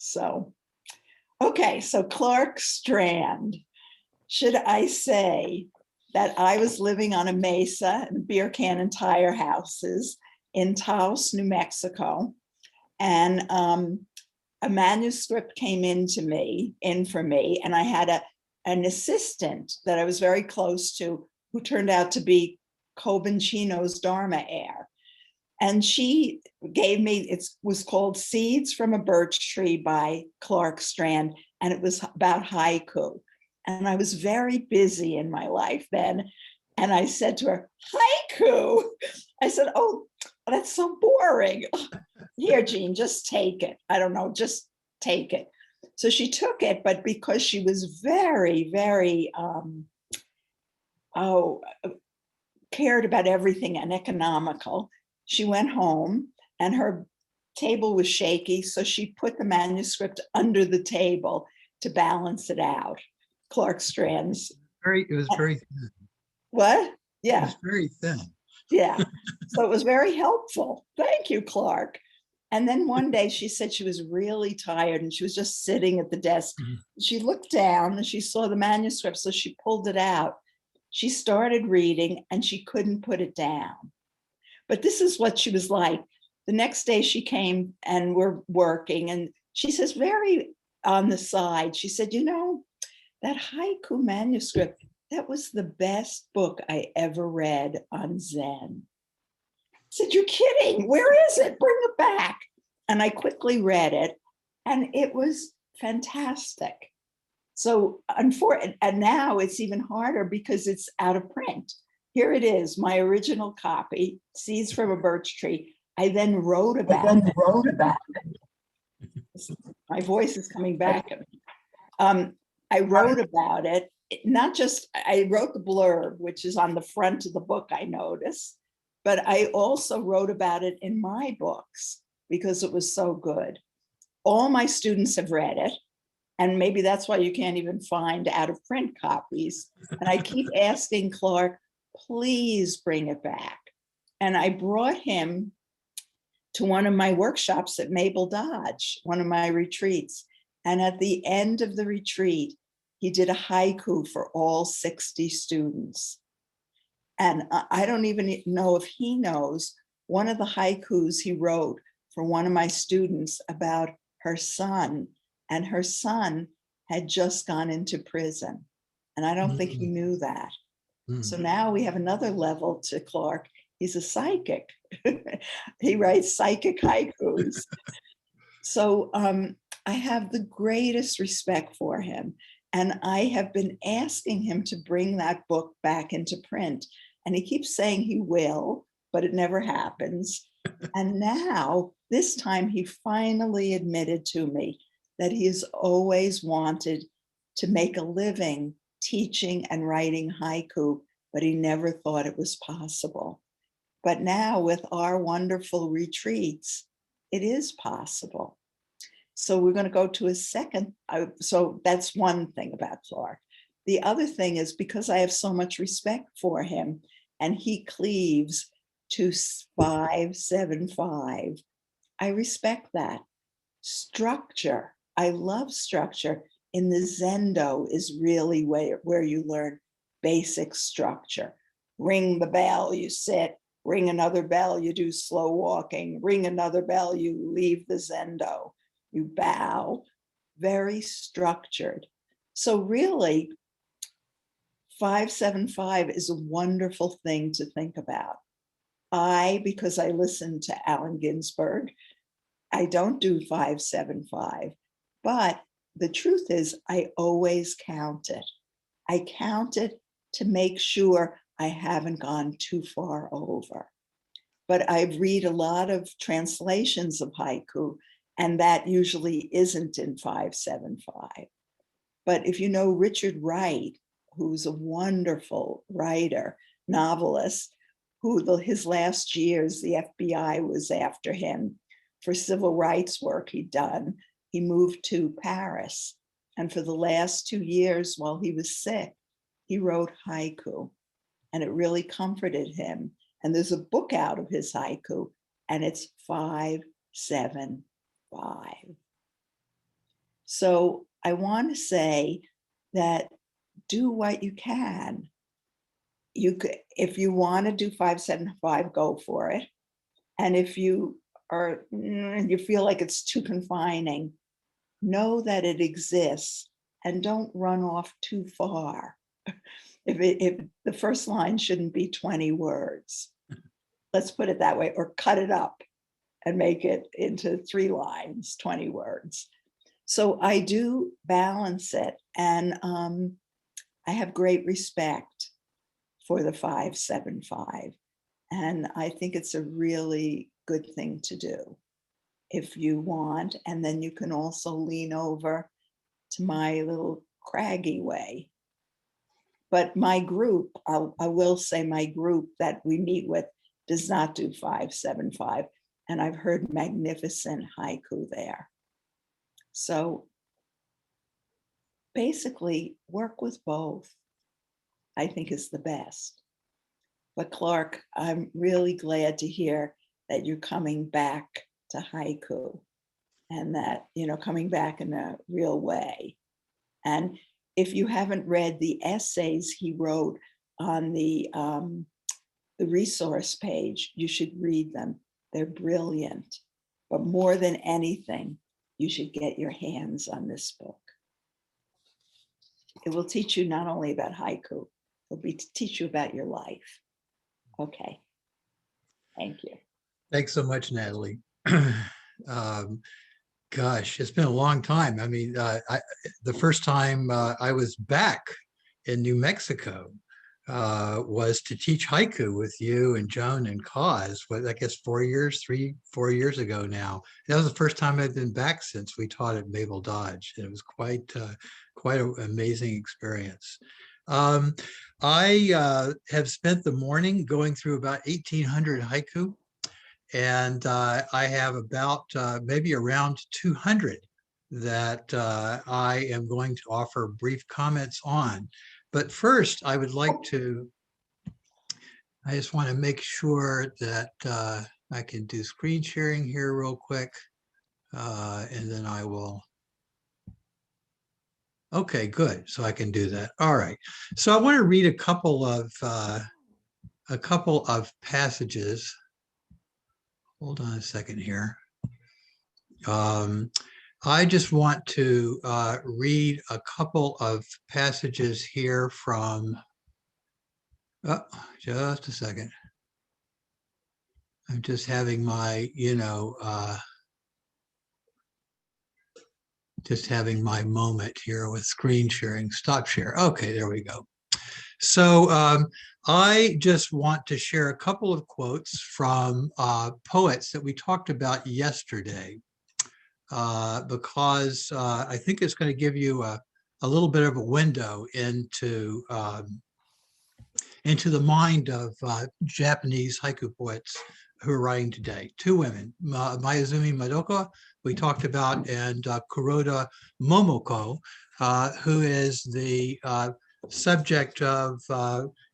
So, okay, so Clark Strand. Should I say that I was living on a mesa in beer can and tire houses in Taos, New Mexico, and a manuscript came in for me, and I had an assistant that I was very close to who turned out to be Cobancino's Dharma heir. And she gave me, it was called Seeds from a Birch Tree by Clark Strand, and it was about haiku. And I was very busy in my life then. And I said to her, haiku? I said, oh, that's so boring. Here, Jean, just take it. I don't know, just take it. So she took it, but because she was very, very, cared about everything and economical, she went home and her table was shaky. So she put the manuscript under the table to balance it out. Clark Strand's. It was very thin. What? Yeah. It was very thin. Yeah. So it was very helpful. Thank you, Clark. And then one day she said she was really tired and she was just sitting at the desk. She looked down and she saw the manuscript. So she pulled it out. She started reading and she couldn't put it down. But this is what she was like. The next day she came and we're working, and she says, very on the side, she said, you know, that haiku manuscript, that was the best book I ever read on Zen. I said, you're kidding. Where is it? Bring it back. And I quickly read it, and it was fantastic. So, and now it's even harder because it's out of print. Here it is, my original copy, Seeds from a Birch Tree. I then wrote about it. My voice is coming back. I wrote about it, not just, I wrote the blurb, which is on the front of the book, I noticed, but I also wrote about it in my books because it was so good. All my students have read it, and maybe that's why you can't even find out of print copies. And I keep asking Clark, please bring it back. And I brought him to one of my workshops at Maple Dodge, one of my retreats. And at the end of the retreat, he did a haiku for all 60 students. And I don't even know if he knows one of the haikus he wrote for one of my students about her son. And her son had just gone into prison. And I don't think he knew that. So now we have another level to Clark. He's a psychic. He writes psychic haikus. So I have the greatest respect for him. And I have been asking him to bring that book back into print. And he keeps saying he will, but it never happens. And now, this time, he finally admitted to me that he has always wanted to make a living teaching and writing haiku, but he never thought it was possible. But now with our wonderful retreats, it is possible. So we're going to go to a second. So that's one thing about Clark. The other thing is, because I have so much respect for him and he cleaves to 575, I respect that. Structure, I love structure. In the Zendo is really where you learn basic structure. Ring the bell, you sit. Ring another bell, you do slow walking. Ring another bell, you leave the Zendo. You bow. Very structured. So really, 575 is a wonderful thing to think about. Because I listen to Allen Ginsberg, I don't do 575, but the truth is I always count it. I count it to make sure I haven't gone too far over. But I read a lot of translations of haiku, and that usually isn't in 575. But if you know Richard Wright, who's a wonderful writer, novelist, who his last years, the FBI was after him for civil rights work he'd done. He moved to Paris. And for the last 2 years while he was sick, he wrote haiku. And it really comforted him. And there's a book out of his haiku, and it's 575. So I want to say that do what you can. You could, if you want to do 575, go for it. And if you are, you feel like it's too confining, know that it exists and don't run off too far. If the first line shouldn't be 20 words, let's put it that way, or cut it up and make it into 3 lines, 20 words. So I do balance it, and I have great respect for the 575. And I think it's a really good thing to do if you want. And then you can also lean over to my little craggy way. But my group, I will say my group that we meet with does not do 575. And I've heard magnificent haiku there. So basically, work with both, I think, is the best. But Clark, I'm really glad to hear that you're coming back to haiku, and that, coming back in a real way. And if you haven't read the essays he wrote on the resource page, you should read them. They're brilliant. But more than anything, you should get your hands on this book. It will teach you not only about haiku, it'll teach you about your life. Okay. Thank you. Thanks so much, Natalie. Gosh, it's been a long time. I mean, the first time I was back in New Mexico was to teach haiku with you and Joan and Cause, I guess 4 years ago now. That was the first time I'd been back since we taught at Mabel Dodge. And it was quite an amazing experience. I have spent the morning going through about 1,800 haiku. And I have about maybe around 200 that I am going to offer brief comments on. But first, I would like to, I just want to make sure that I can do screen sharing here real quick. And then I will. Okay, good. So I can do that. All right. So I want to read a couple of passages. Hold on a second here. I just want to read a couple of passages here from, just a second. I'm just having my, just having my moment here with screen sharing, stop share. Okay, there we go. So I just want to share a couple of quotes from poets that we talked about yesterday, because I think it's going to give you a little bit of a window into the mind of Japanese haiku poets who are writing today. 2 women, Mayuzumi Madoka, we talked about, and Kuroda Momoko, who is the subject of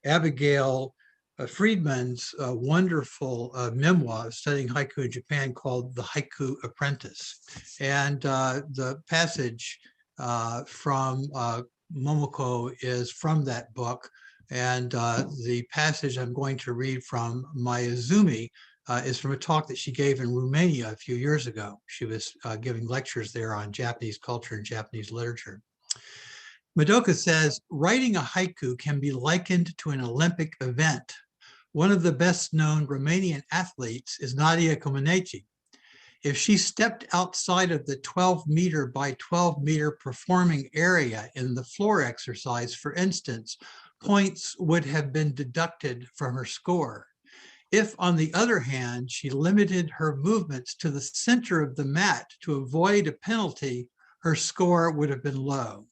Abigail Friedman's wonderful memoir studying haiku in Japan called The Haiku Apprentice. And the passage from Momoko is from that book. And the passage I'm going to read from Mayuzumi is from a talk that she gave in Romania a few years ago. She was giving lectures there on Japanese culture and Japanese literature. Madoka says, writing a haiku can be likened to an Olympic event. One of the best known Romanian athletes is Nadia Comaneci. If she stepped outside of the 12-meter by 12-meter performing area in the floor exercise, for instance, points would have been deducted from her score. If, on the other hand, she limited her movements to the center of the mat to avoid a penalty, her score would have been low.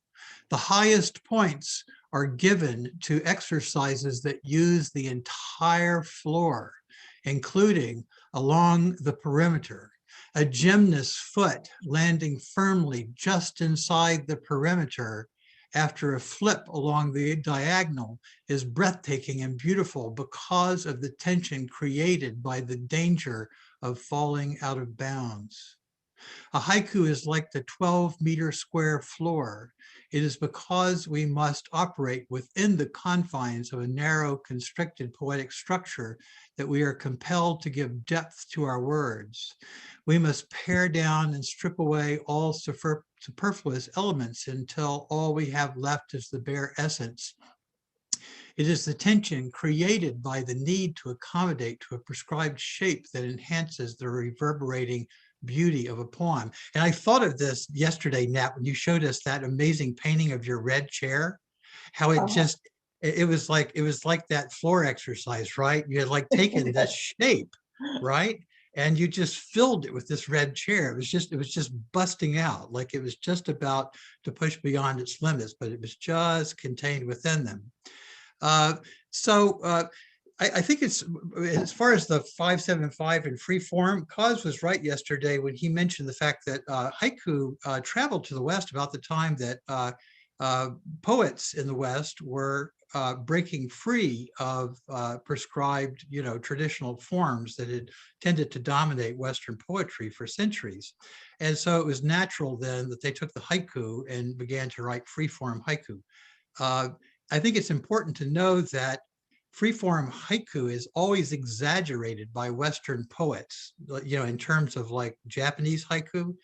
The highest points are given to exercises that use the entire floor, including along the perimeter. A gymnast's foot landing firmly just inside the perimeter after a flip along the diagonal is breathtaking and beautiful because of the tension created by the danger of falling out of bounds. A haiku is like the 12-meter square floor. It is because we must operate within the confines of a narrow, constricted poetic structure that we are compelled to give depth to our words. We must pare down and strip away all superfluous elements until all we have left is the bare essence. It is the tension created by the need to accommodate to a prescribed shape that enhances the reverberating beauty of a poem. And I thought of this yesterday, Nat, when you showed us that amazing painting of your red chair, how it Uh-huh. just, it was like that floor exercise, right? You had like taken this shape, right? And you just filled it with this red chair. It was just busting out, like it was just about to push beyond its limits, but it was just contained within them. Uh, so I think it's, as far as the 575 and free form, Cause was right yesterday when he mentioned the fact that haiku traveled to the West about the time that poets in the West were breaking free of prescribed, traditional forms that had tended to dominate Western poetry for centuries. And so it was natural then that they took the haiku and began to write free form haiku. Uh, I think it's important to know that freeform haiku is always exaggerated by Western poets, in terms of like Japanese haiku.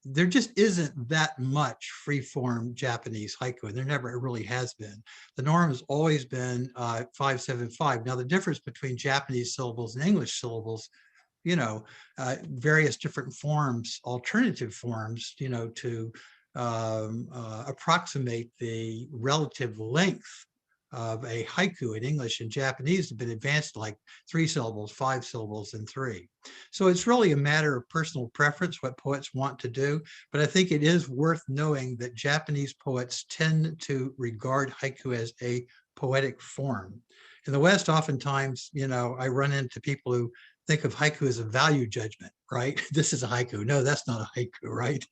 There just isn't that much freeform Japanese haiku, and there never really has been. The norm has always been 575. Now, the difference between Japanese syllables and English syllables, various different forms, alternative forms, to approximate the relative length of a haiku in English and Japanese have been advanced to like 3 syllables, 5 syllables, and 3. So it's really a matter of personal preference, what poets want to do. But I think it is worth knowing that Japanese poets tend to regard haiku as a poetic form. In the West, oftentimes, I run into people who think of haiku as a value judgment, right? This is a haiku. No, that's not a haiku, right?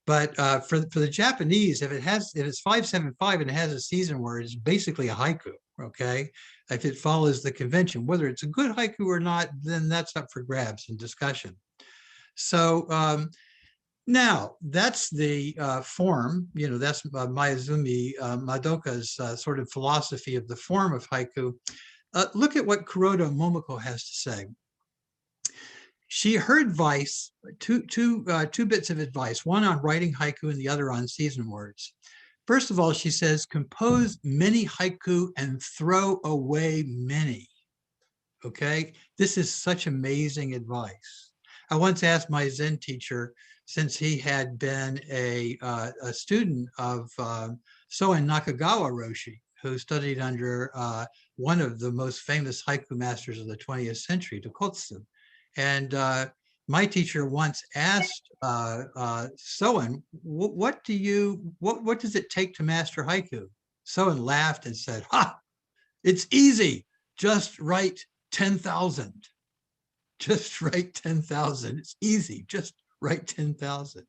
But for the Japanese, if it's 575 and it has a season word, it's basically a haiku. Okay, if it follows the convention, whether it's a good haiku or not, then that's up for grabs and discussion. So now that's the form. That's Mayuzumi Madoka's sort of philosophy of the form of haiku. Look at what Kuroda Momoko has to say. Her advice, two bits of advice, one on writing haiku and the other on season words. First of all, she says, compose many haiku and throw away many. Okay, this is such amazing advice. I once asked my Zen teacher, since he had been a student of Soen Nakagawa Roshi, who studied under one of the most famous haiku masters of the 20th century, Dokotsu. And my teacher once asked Soen, what does it take to master haiku? Soen laughed and said, "Ha, it's easy. Just write 10,000. Just write 10,000. It's easy. Just write 10,000."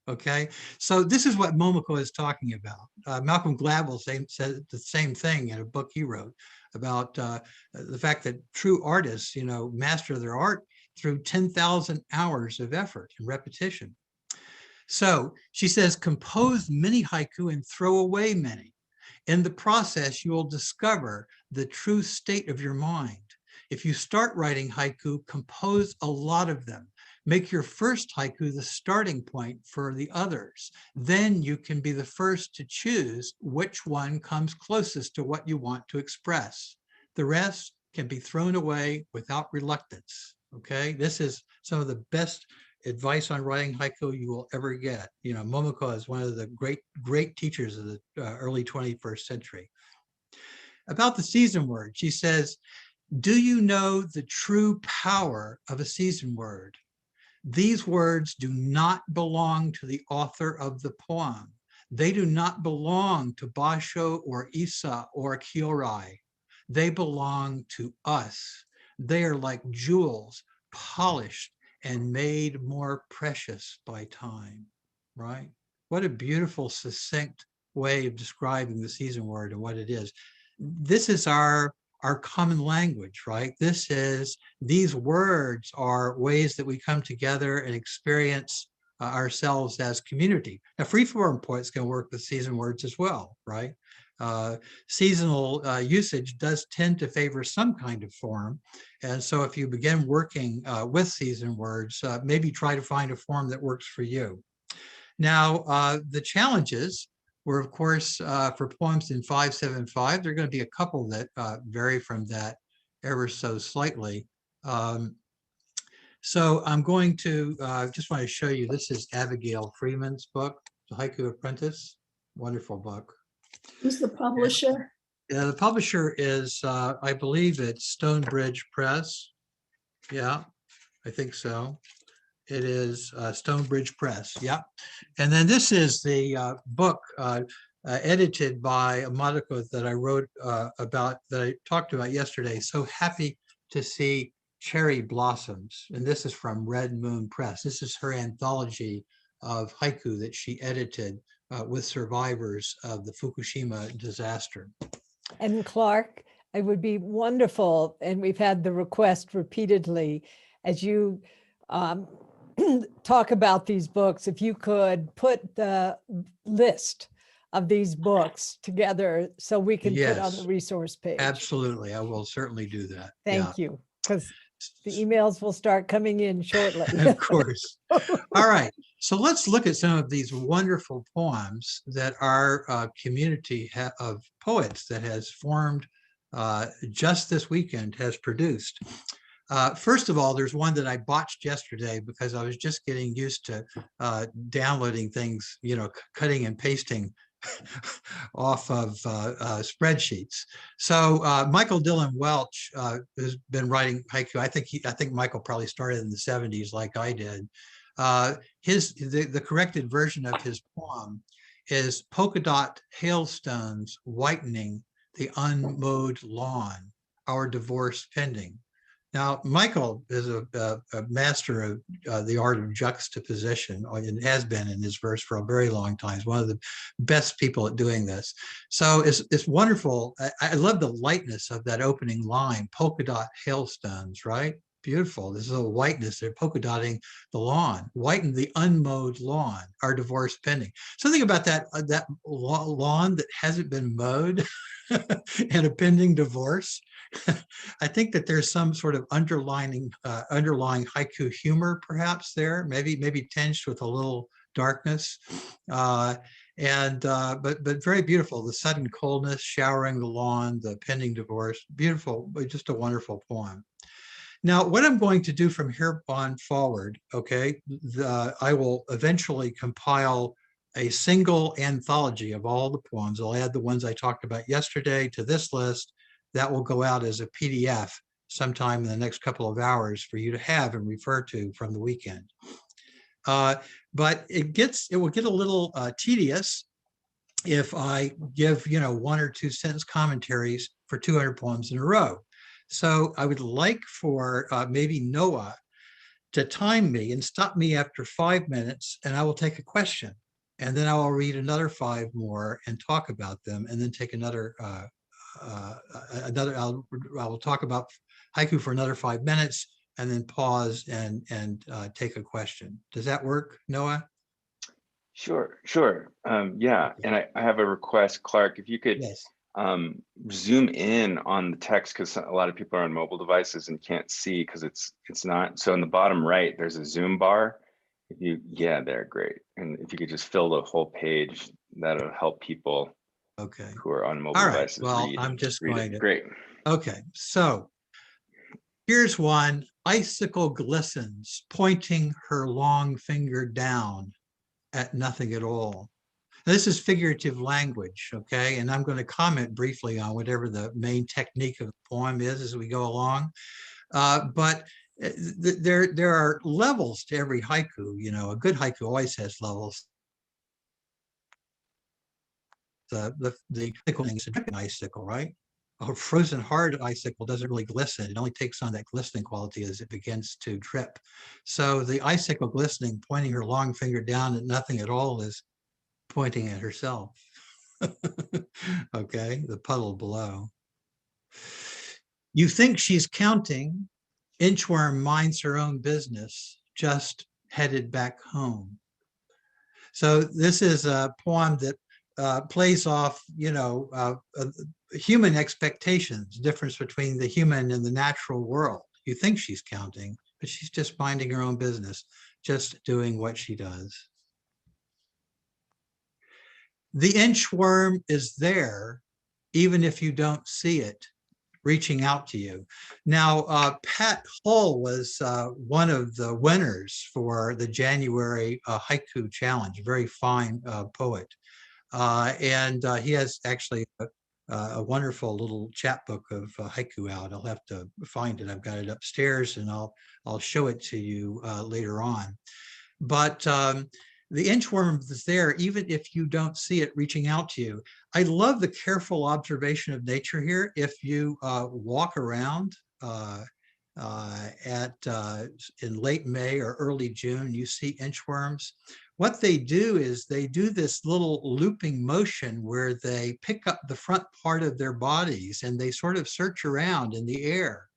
Okay, so this is what Momoko is talking about. Malcolm Gladwell said the same thing in a book he wrote about the fact that true artists, master their art through 10,000 hours of effort and repetition. So she says, compose many haiku and throw away many. In the process, you will discover the true state of your mind. If you start writing haiku, compose a lot of them. Make your first haiku the starting point for the others. Then you can be the first to choose which one comes closest to what you want to express. The rest can be thrown away without reluctance. Okay, this is some of the best advice on writing haiku you will ever get. Momoko is one of the great teachers of the early 21st century. About the season word, she says, do you know the true power of a season word? These words do not belong to the author of the poem. They do not belong to Basho or Isa or Kyorai. They belong to us. They are like jewels, polished and made more precious by time, right? What a beautiful, succinct way of describing the season word and what it is. This is our common language, right? These words are ways that we come together and experience ourselves as community. Now, free-form poets can work with season words as well, right? Seasonal usage does tend to favor some kind of form. And so if you begin working with season words, maybe try to find a form that works for you. Now, the challenges were, of course, for poems in 5/7/5, there are going to be a couple that vary from that ever so slightly. So I'm going to just want to show you, this is Abigail Freeman's book, The Haiku Apprentice. Wonderful book. Who's the publisher? The publisher is, I believe it's Stonebridge Press. Yeah, I think so. It is Stonebridge Press. Yeah. And then this is the book edited by a Madoko that I wrote about, that I talked about yesterday. So happy to see cherry blossoms. And this is from Red Moon Press. This is her anthology of haiku that she edited with survivors of the Fukushima disaster. And Clark, it would be wonderful, and we've had the request repeatedly, as you talk about these books, if you could put the list of these books together so we can put on the resource page. Absolutely, I will certainly do that. Thank you, because the emails will start coming in shortly. Of course. All right, so let's look at some of these wonderful poems that our community of poets that has formed just this weekend has produced. First of all, there's one that I botched yesterday because I was just getting used to downloading things, cutting and pasting off of spreadsheets. So Michael Dillon Welch, who's been writing haiku, I think Michael probably started in the 70s like I did. The corrected version of his poem is polka dot hailstones whitening the unmowed lawn, our divorce pending. Now, Michael is a master of the art of juxtaposition, and has been in his verse for a very long time. He's one of the best people at doing this. So it's wonderful. I love the lightness of that opening line, polka dot hailstones, right? Beautiful. This is a whiteness. They're polka dotting the lawn, whiten the unmowed lawn, our divorce pending. Something about that lawn that hasn't been mowed and a pending divorce. I think that there's some sort of underlying haiku humor perhaps there, maybe tinged with a little darkness, but very beautiful. The sudden coldness showering the lawn, the pending divorce, beautiful, just a wonderful poem. Now, what I'm going to do from here on forward, okay, I will eventually compile a single anthology of all the poems. I'll add the ones I talked about yesterday to this list. That will go out as a PDF sometime in the next couple of hours for you to have and refer to from the weekend. But it will get a little tedious if I give 1 or 2 sentence commentaries for 200 poems in a row. So I would like for maybe Noah to time me and stop me after 5 minutes, and I will take a question, and then I will read another 5 more and talk about them, and then take another. I will talk about haiku for another 5 minutes, and then pause and take a question. Does that work, Noah? Sure. Yeah, and I have a request, Clark, if you could zoom in on the text, because a lot of people are on mobile devices and can't see because it's not. So in the bottom right, there's a zoom bar. There, great. And if you could just fill the whole page, that'll help people who are on mobile devices. Well, I'm just going to. Great. Okay, so here's one. Icicle glistens, pointing her long finger down at nothing at all. Now, this is figurative language, okay? And I'm going to comment briefly on whatever the main technique of the poem is as we go along. But there are levels to every haiku. A good haiku always has levels. The icicle, right? A frozen hard icicle doesn't really glisten. It only takes on that glistening quality as it begins to drip. So the icicle glistening, pointing her long finger down at nothing at all, is pointing at herself. Okay, the puddle below. You think she's counting. Inchworm minds her own business, just headed back home. So this is a poem that plays off, human expectations, difference between the human and the natural world. You think she's counting, but she's just minding her own business, just doing what she does. The inchworm is there, even if you don't see it, reaching out to you. Now, Pat Hull was one of the winners for the January Haiku Challenge, a very fine poet. And he has actually a wonderful little chapbook of haiku out. I'll have to find it. I've got it upstairs, and I'll show it to you later on. But the inchworm is there, even if you don't see it reaching out to you. I love the careful observation of nature here. If you walk around in late May or early June, you see inchworms. What they do is they do this little looping motion where they pick up the front part of their bodies and they sort of search around in the air.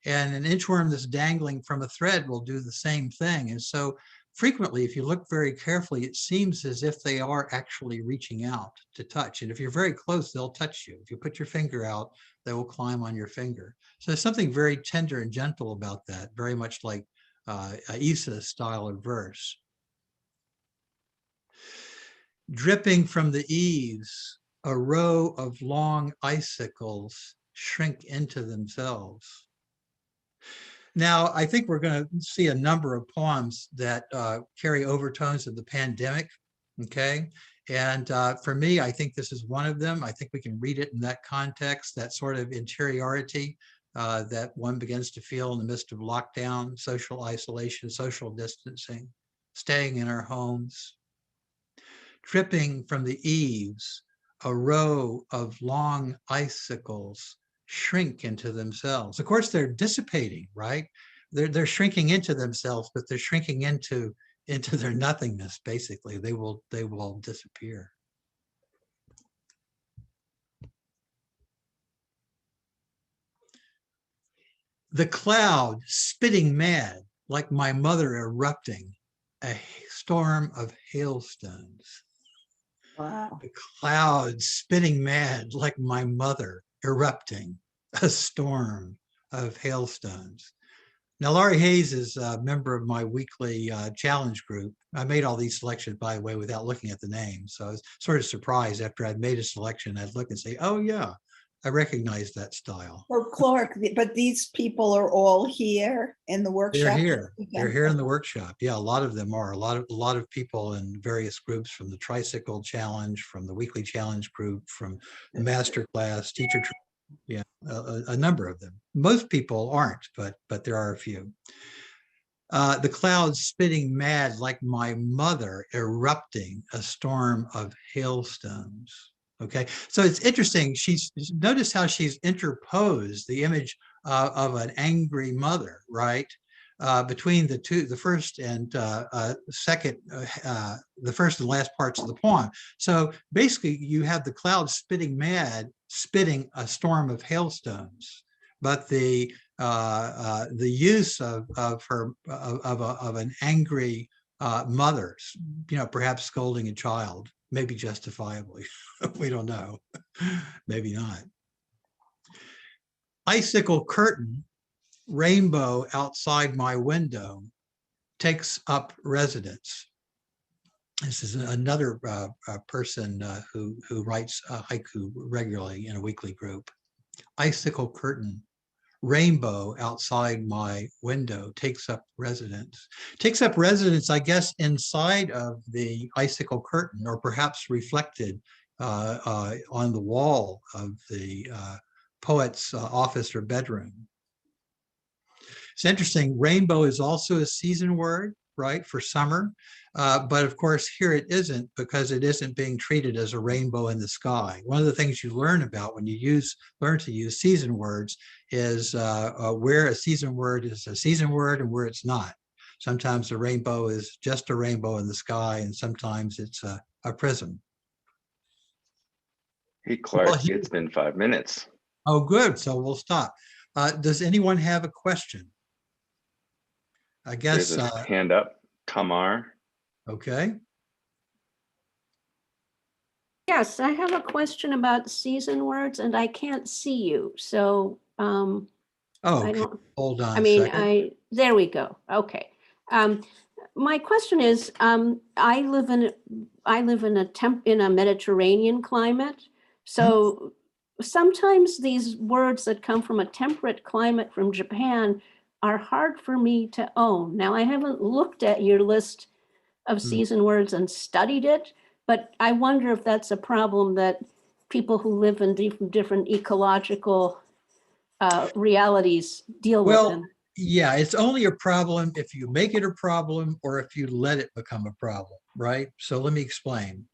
And an inchworm that's dangling from a thread will do the same thing. And so frequently, if you look very carefully, it seems as if they are actually reaching out to touch. And if you're very close, they'll touch you. If you put your finger out, they will climb on your finger. So there's something very tender and gentle about that, very much like Isa's style of verse. Dripping from the eaves, a row of long icicles shrink into themselves. Now, I think we're going to see a number of poems that carry overtones of the pandemic, okay? And for me, I think this is one of them. I think we can read it in that context, that sort of interiority that one begins to feel in the midst of lockdown, social isolation, social distancing, staying in our homes. Dripping from the eaves, a row of long icicles shrink into themselves. Of course, they're dissipating, right? They're shrinking into themselves, but they're shrinking into their nothingness, basically. They will disappear. The cloud spitting mad, like my mother erupting, a storm of hailstones. Wow. The cloud spitting mad like my mother erupting, a storm of hailstones. Now, Laurie Hayes is a member of my weekly challenge group. I made all these selections, by the way, without looking at the name. So I was sort of surprised after I'd made a selection, I'd look and say, oh yeah, I recognize that style. So Clark, but these people are all here in the workshop? They're here. They're here in the workshop. Yeah, a lot of them are. A lot of people in various groups, from the Tricycle Challenge, from the weekly challenge group, from the master class, teacher. Yeah, a number of them. Most people aren't, but there are a few. The clouds spitting mad like my mother erupting, a storm of hailstones. Okay, so it's interesting. Notice how she's interposed the image of an angry mother, right? Between the first and second, the first and last parts of the poem. So basically, you have the clouds spitting mad, spitting a storm of hailstones, but the use of an angry mother, perhaps scolding a child, maybe justifiably. We don't know. Maybe not. Icicle curtain, rainbow outside my window, takes up residence. This is another person who writes haiku regularly in a weekly group. Icicle curtain, rainbow outside my window, takes up residence. Takes up residence, I guess, inside of the icicle curtain, or perhaps reflected on the wall of the poet's office or bedroom. It's interesting, rainbow is also a season word, right, for summer. But of course, here it isn't, because it isn't being treated as a rainbow in the sky. One of the things you learn about when you learn to use season words is where a season word is a season word and where it's not. Sometimes a rainbow is just a rainbow in the sky, and sometimes it's a prism. Hey, Clark, it's been 5 minutes. Oh, good. So we'll stop. Does anyone have a question? I guess. There's a hand up, Tamar. Okay. Yes, I have a question about season words and I can't see you. So I Oh, don't, hold on I a mean, second. there we go. Okay. My question is, I live in a Mediterranean climate. So sometimes these words that come from a temperate climate from Japan are hard for me to own. Now, I haven't looked at your list of season words and studied it, but I wonder if that's a problem that people who live in different ecological realities deal with. Well, yeah, it's only a problem if you make it a problem or if you let it become a problem, right? So let me explain.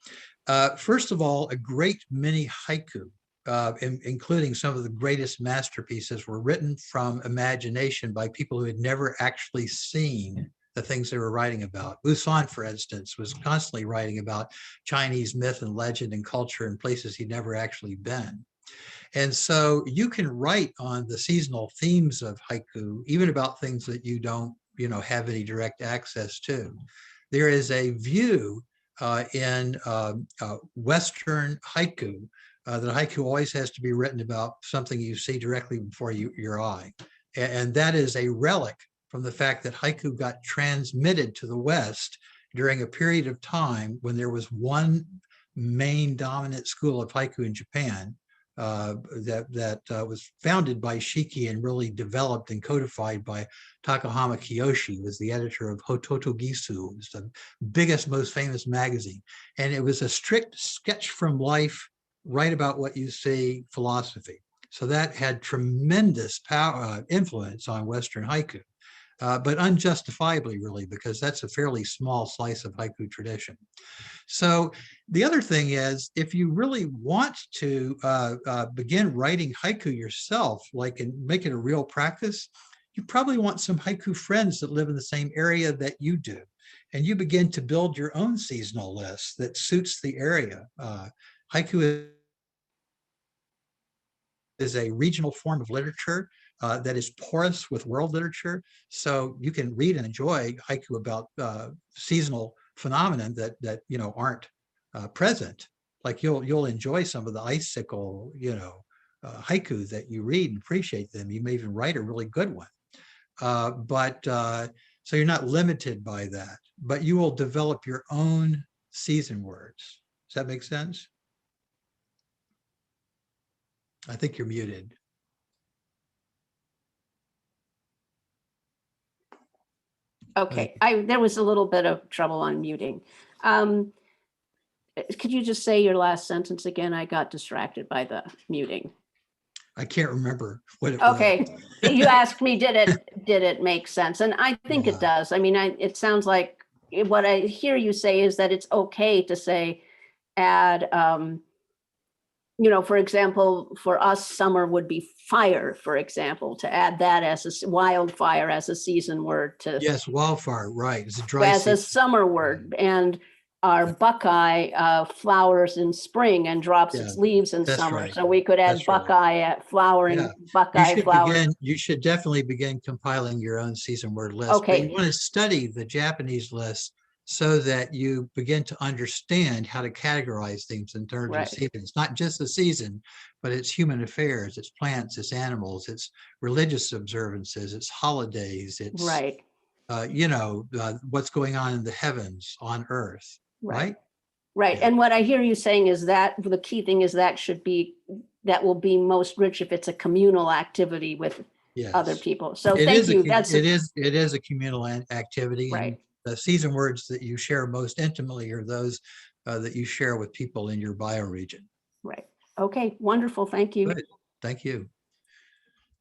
First of all, a great many haiku, including some of the greatest masterpieces, were written from imagination by people who had never actually seen the things they were writing about. Busan, for instance, was constantly writing about Chinese myth and legend and culture in places he'd never actually been. And so you can write on the seasonal themes of haiku, even about things that you don't, have any direct access to. There is a view in Western haiku that haiku always has to be written about something you see directly before your eye. And that is a relic from the fact that haiku got transmitted to the West during a period of time when there was one main dominant school of haiku in Japan that was founded by Shiki and really developed and codified by Takahama Kiyoshi, who was the editor of Hototo Gisu, it was the biggest, most famous magazine. And it was a strict sketch from life, write about what you see philosophy. So that had tremendous power, influence on Western haiku. But unjustifiably, really, because that's a fairly small slice of haiku tradition. So the other thing is, if you really want to begin writing haiku yourself, like and make it a real practice, you probably want some haiku friends that live in the same area that you do. And you begin to build your own seasonal list that suits the area. Haiku is a regional form of literature that is porous with world literature. So you can read and enjoy haiku about seasonal phenomenon that aren't present. Like you'll enjoy some of the icicle, haiku that you read and appreciate them. You may even write a really good one. So you're not limited by that, but you will develop your own season words. Does that make sense? I think you're muted. Okay, there was a little bit of trouble unmuting. Could you just say your last sentence again? I got distracted by the muting. I can't remember what it was. Okay, you asked me, did it make sense? And I think it does. I mean, it sounds like what I hear you say is that it's okay to say, add, for example, for us, summer would be fire, for example, to add that as a wildfire as a season word to. Yes, wildfire, right. It's a dry as season. a summer word. And our buckeye flowers in spring and drops its leaves in summer. Right. So we could add buckeye at flowering buckeye flowers. You should definitely begin compiling your own season word list. Okay. But you want to study the Japanese list so that you begin to understand how to categorize things in terms of seasons. It's not just the season, but it's human affairs, it's plants, it's animals, it's religious observances, it's holidays, it's what's going on in the heavens, on earth, right? Right. And what I hear you saying is that the key thing is that will be most rich if it's a communal activity with other people. So thank you. It is a communal activity. Right. And the season words that you share most intimately are those that you share with people in your bioregion. Right. Okay. Wonderful. Thank you. Good. Thank you.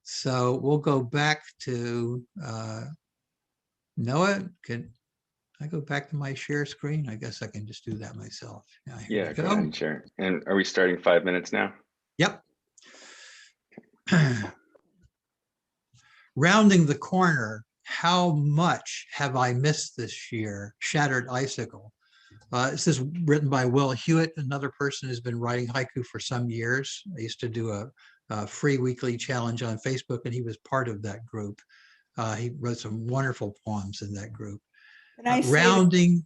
So we'll go back to Noah. Can I go back to my share screen? I guess I can just do that myself. Yeah, go ahead and share. And are we starting 5 minutes now? Yep. Rounding the corner, how much have I missed this year? Shattered Icicle. This is written by Will Hewitt, another person who's been writing haiku for some years. I used to do a free weekly challenge on Facebook, and he was part of that group. He wrote some wonderful poems in that group. Can I Rounding,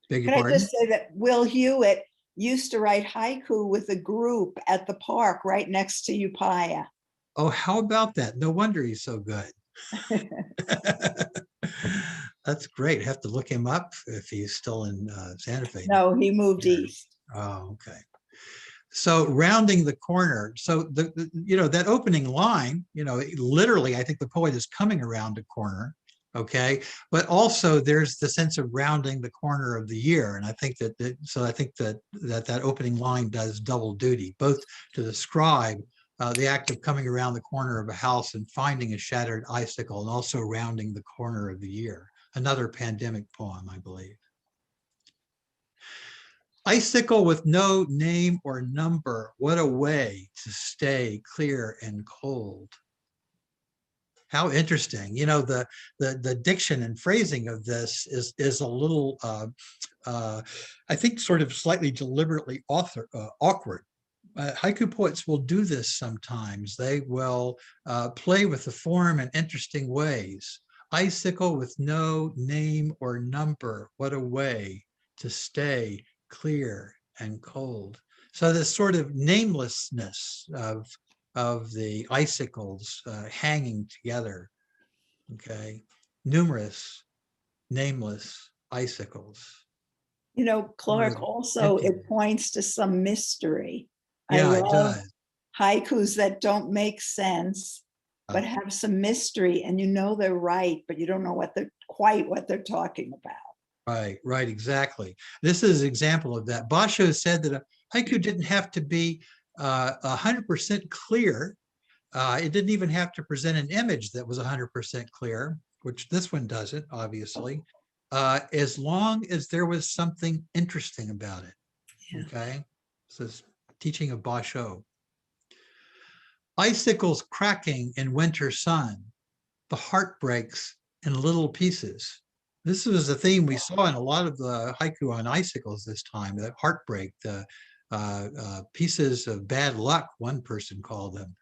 just say that Will Hewitt used to write haiku with a group at the park right next to Upaya. Oh, how about that? No wonder he's so good. That's great. Have to look him up if he's still in Santa Fe. No, he moved east. Oh, okay. So rounding the corner. So you know, that opening line, you know, literally, I think the poet is coming around a corner. Okay, but also there's the sense of rounding the corner of the year, and I think that so I think that opening line does double duty, both to describe the act of coming around the corner of a house and finding a shattered icicle, and also rounding the corner of the year. Another pandemic poem, I believe. Icicle with no name or number, what a way to stay clear and cold. How interesting. You know, the diction and phrasing of this is a little, I think, sort of slightly deliberately awkward. Haiku poets will do this sometimes. They will play with the form in interesting ways. Icicle with no name or number, what a way to stay clear and cold. So this sort of namelessness of the icicles hanging together, okay? Numerous nameless icicles. You know, Clark, also it points to some mystery. Yeah, I it does. Haikus that don't make sense, but have some mystery, and you know they're right, but you don't know what they're talking about. Right, exactly. This is an example of that. Basho said that a haiku didn't have to be 100% clear. It didn't even have to present an image that was 100% clear, which this one doesn't, obviously, as long as there was something interesting about it. Yeah. Okay, this is teaching of Basho. Icicles cracking in winter sun, the heart breaks in little pieces. This was a theme we saw in a lot of the haiku on icicles this time, that heartbreak, the pieces of bad luck, one person called them.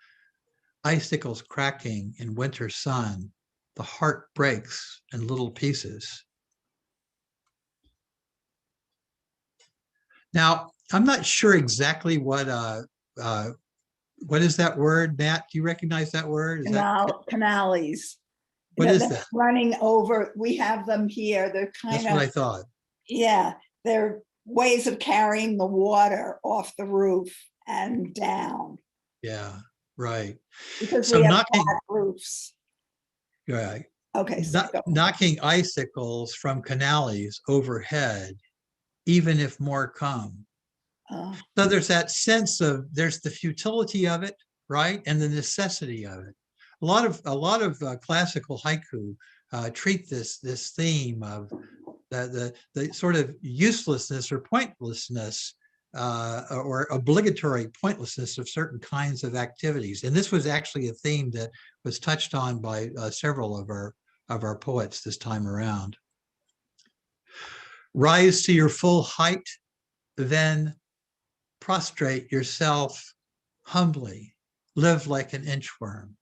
Icicles cracking in winter sun, the heart breaks in little pieces. Now, I'm not sure exactly what is that word, Matt? Do you recognize that word? Canales. What is that? Running over. We have them here. They're kind of. That's what I thought. Yeah, they're ways of carrying the water off the roof and down. Yeah, right. Because so we have flat roofs. Right. Okay. So knocking icicles from canales overhead, even if more come. So there's that sense of, there's the futility of it, right, and the necessity of it. A lot of classical haiku treat this theme of the sort of uselessness or pointlessness or obligatory pointlessness of certain kinds of activities. And this was actually a theme that was touched on by several of our poets this time around. Rise to your full height, then prostrate yourself humbly, live like an inchworm.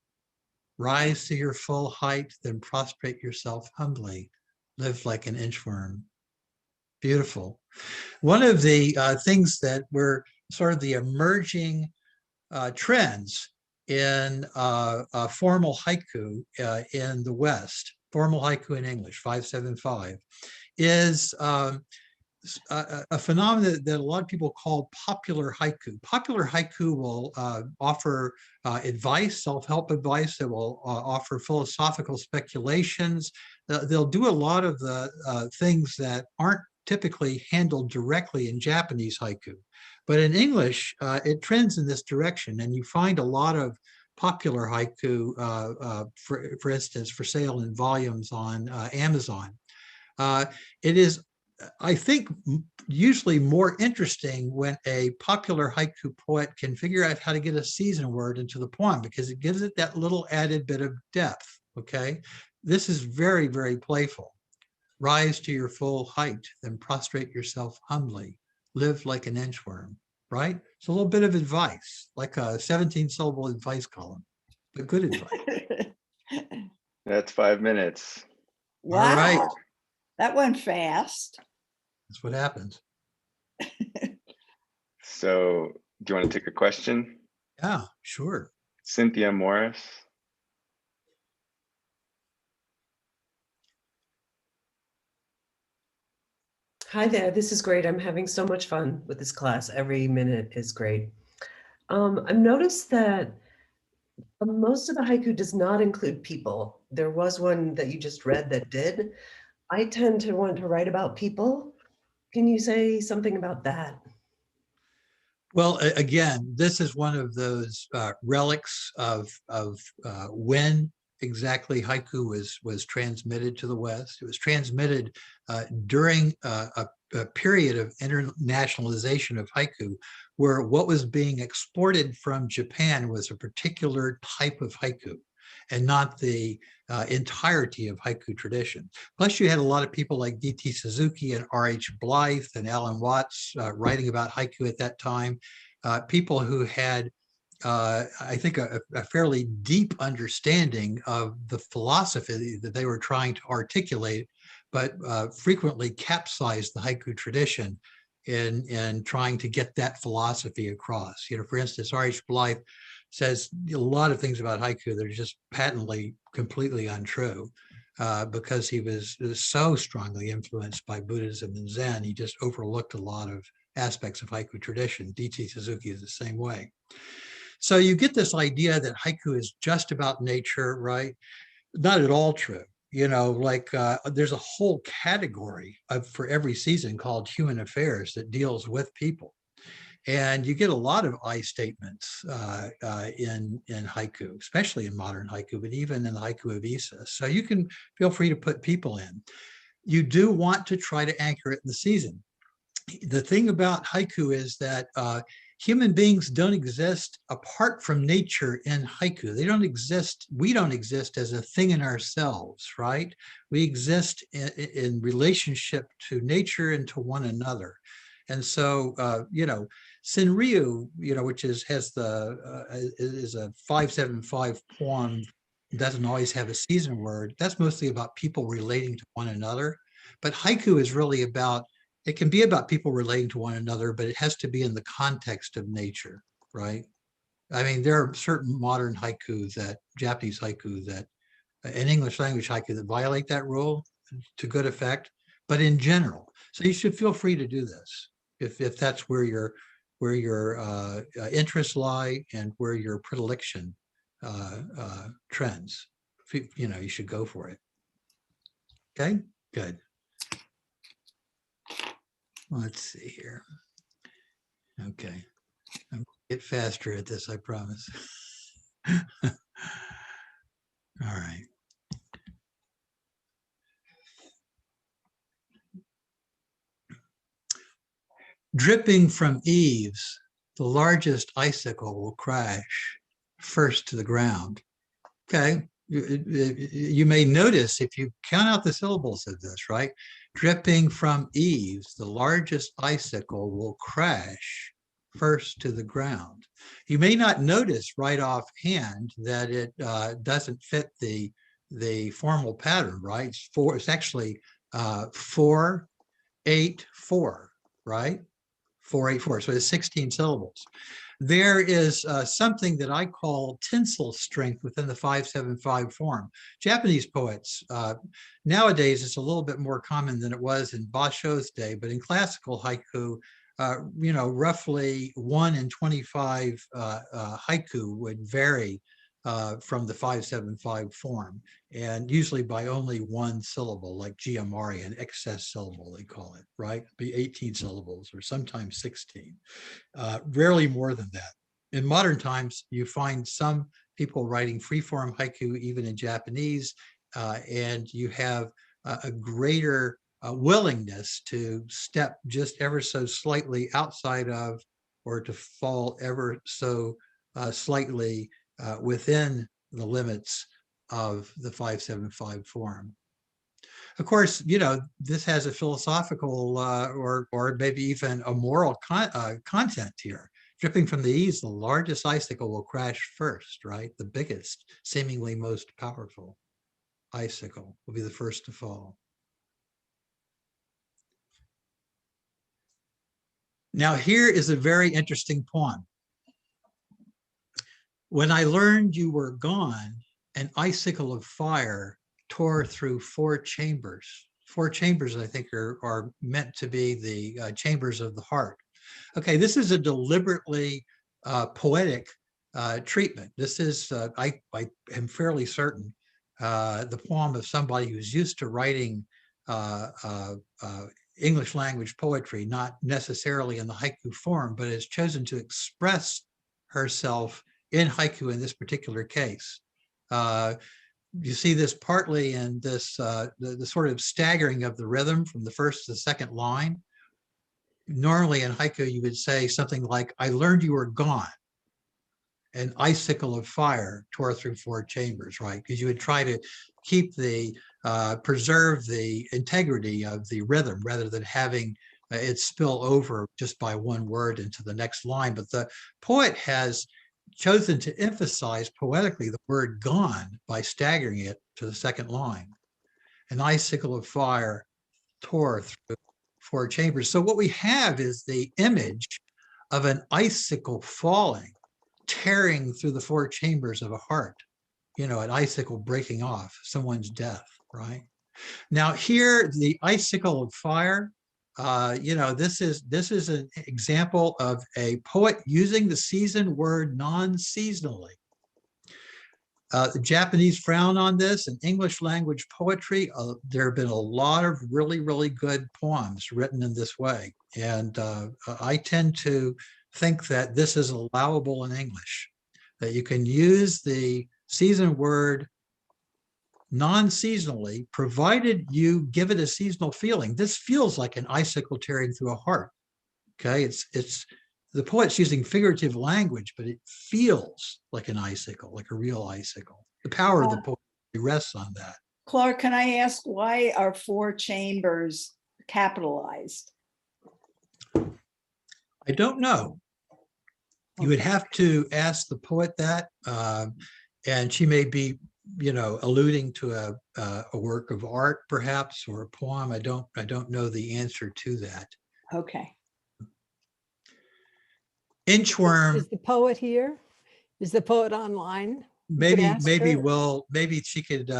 Rise to your full height, then prostrate yourself humbly, live like an inchworm. Beautiful. One of the things that were sort of the emerging trends in formal haiku in the West, formal haiku in English, 575, is a phenomenon that a lot of people call popular haiku. Popular haiku will offer advice, self-help advice. It will offer philosophical speculations. They'll do a lot of the things that aren't typically handled directly in Japanese haiku. But in English, it trends in this direction, and you find a lot of popular haiku, for instance, for sale in volumes on Amazon. It is, I think, usually more interesting when a popular haiku poet can figure out how to get a season word into the poem, because it gives it that little added bit of depth, okay? This is very, very playful. Rise to your full height, then prostrate yourself humbly. Live like an inchworm, right? It's a little bit of advice, like a 17-syllable advice column, but good advice. That's 5 minutes. Wow. All right. That went fast. That's what happens. So do you want to take a question? Yeah, sure. Cynthia Morris. Hi there, this is great. I'm having so much fun with this class. Every minute is great. I've noticed that most of the haiku does not include people. There was one that you just read that did. I tend to want to write about people. Can you say something about that? Well, again, this is one of those relics of when exactly haiku was transmitted to the West. It was transmitted during a period of internationalization of haiku, where what was being exported from Japan was a particular type of haiku and not the entirety of haiku tradition. Plus, you had a lot of people like D.T. Suzuki and R.H. Blythe and Alan Watts writing about haiku at that time. People who had, I think, a fairly deep understanding of the philosophy that they were trying to articulate, but frequently capsized the haiku tradition in trying to get that philosophy across. You know, for instance, R.H. Blythe says a lot of things about haiku that are just patently, completely untrue. Because he was so strongly influenced by Buddhism and Zen, he just overlooked a lot of aspects of haiku tradition. D.T. Suzuki is the same way. So you get this idea that haiku is just about nature, right? Not at all true. You know, like there's a whole category for every season called human affairs that deals with people. And you get a lot of I statements in haiku, especially in modern haiku, but even in the haiku of Issa. So you can feel free to put people in. You do want to try to anchor it in the season. The thing about haiku is that human beings don't exist apart from nature in haiku. They don't exist, we don't exist as a thing in ourselves, right? We exist in relationship to nature and to one another. And so, you know, Senryu, you know, which is a 575 poem, doesn't always have a season word. That's mostly about people relating to one another. But haiku is really about, it can be about people relating to one another, but it has to be in the context of nature, right? I mean, there are certain modern haiku Japanese haiku that, and English language haiku that violate that rule to good effect, but in general. So you should feel free to do this if that's where your interests lie and where your predilection trends. You know, you should go for it. Okay, good. Let's see here. Okay, I'm gonna get faster at this, I promise. All right. Dripping from eaves, the largest icicle will crash first to the ground. Okay, you may notice if you count out the syllables of this, right? Dripping from eaves, the largest icicle will crash first to the ground. You may not notice right offhand that it doesn't fit the formal pattern, right? It's actually 4, 8, 4, right? 4, 8, 4. So it's 16 syllables. There is something that I call tinsel strength within the 575 form. Japanese poets, nowadays it's a little bit more common than it was in Basho's day, but in classical haiku, you know, roughly 1 in 25 haiku would vary from the 575 form, and usually by only one syllable, like Giamari, an excess syllable, they call it, right? Be 18 syllables or sometimes 16. Rarely more than that. In modern times, you find some people writing freeform haiku, even in Japanese, and you have a greater willingness to step just ever so slightly outside of, or to fall ever so slightly within the limits of the 575 form. Of course, you know, this has a philosophical or maybe even a moral content here. Dripping from the eaves, the largest icicle will crash first, right? The biggest, seemingly most powerful icicle will be the first to fall. Now, here is a very interesting poem. When I learned you were gone, an icicle of fire tore through four chambers. Four chambers, I think, are meant to be the chambers of the heart. Okay, this is a deliberately poetic treatment. This is, I am fairly certain, the poem of somebody who's used to writing English language poetry, not necessarily in the haiku form, but has chosen to express herself in haiku in this particular case. You see this partly in this the sort of staggering of the rhythm from the first to the second line. Normally in haiku, you would say something like, I learned you were gone. An icicle of fire tore through four chambers, right? Because you would try to keep preserve the integrity of the rhythm rather than having it spill over just by one word into the next line. But the poet has chosen to emphasize poetically the word gone by staggering it to the second line. An icicle of fire tore through four chambers. So what we have is the image of an icicle falling, tearing through the four chambers of a heart, an icicle breaking off someone's death, right? Now here, the icicle of fire, this is an example of a poet using the season word non-seasonally. The Japanese frown on this. In English language poetry, there have been a lot of really, really good poems written in this way. And I tend to think that this is allowable in English, that you can use the season word non-seasonally, provided you give it a seasonal feeling. This feels like an icicle tearing through a heart. Okay, it's the poet's using figurative language, but it feels like an icicle, like a real icicle. The power of the poet rests on that. Clark, can I ask, why are four chambers capitalized? I don't know. You would have to ask the poet that, and she may be, alluding to a work of art, perhaps, or a poem. I don't know the answer to that. Okay. Inchworm. Is the poet here? Is the poet online? Maybe she could,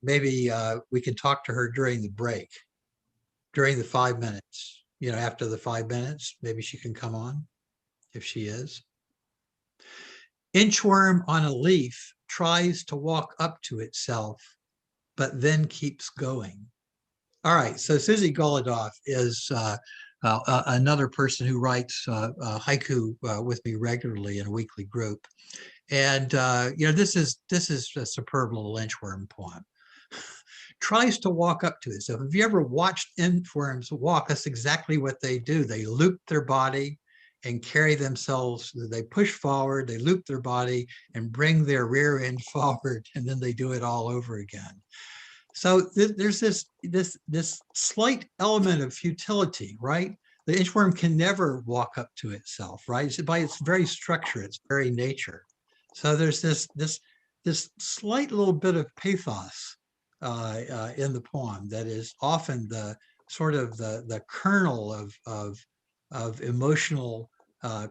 maybe we can talk to her during the break, during the 5 minutes, after the 5 minutes, maybe she can come on if she is. Inchworm on a leaf tries to walk up to itself, but then keeps going. All right, so Susie Golodoff is another person who writes haiku with me regularly in a weekly group. And this is a superb little inchworm poem. Tries to walk up to it. So have you ever watched inchworms walk? That's exactly what they do. They loop their body and carry themselves. They push forward, they loop their body and bring their rear end forward, and then they do it all over again. So there's this slight element of futility, right? The inchworm can never walk up to itself, right? It's by its very structure, its very nature. So there's this slight little bit of pathos in the poem that is often the sort of the kernel of emotional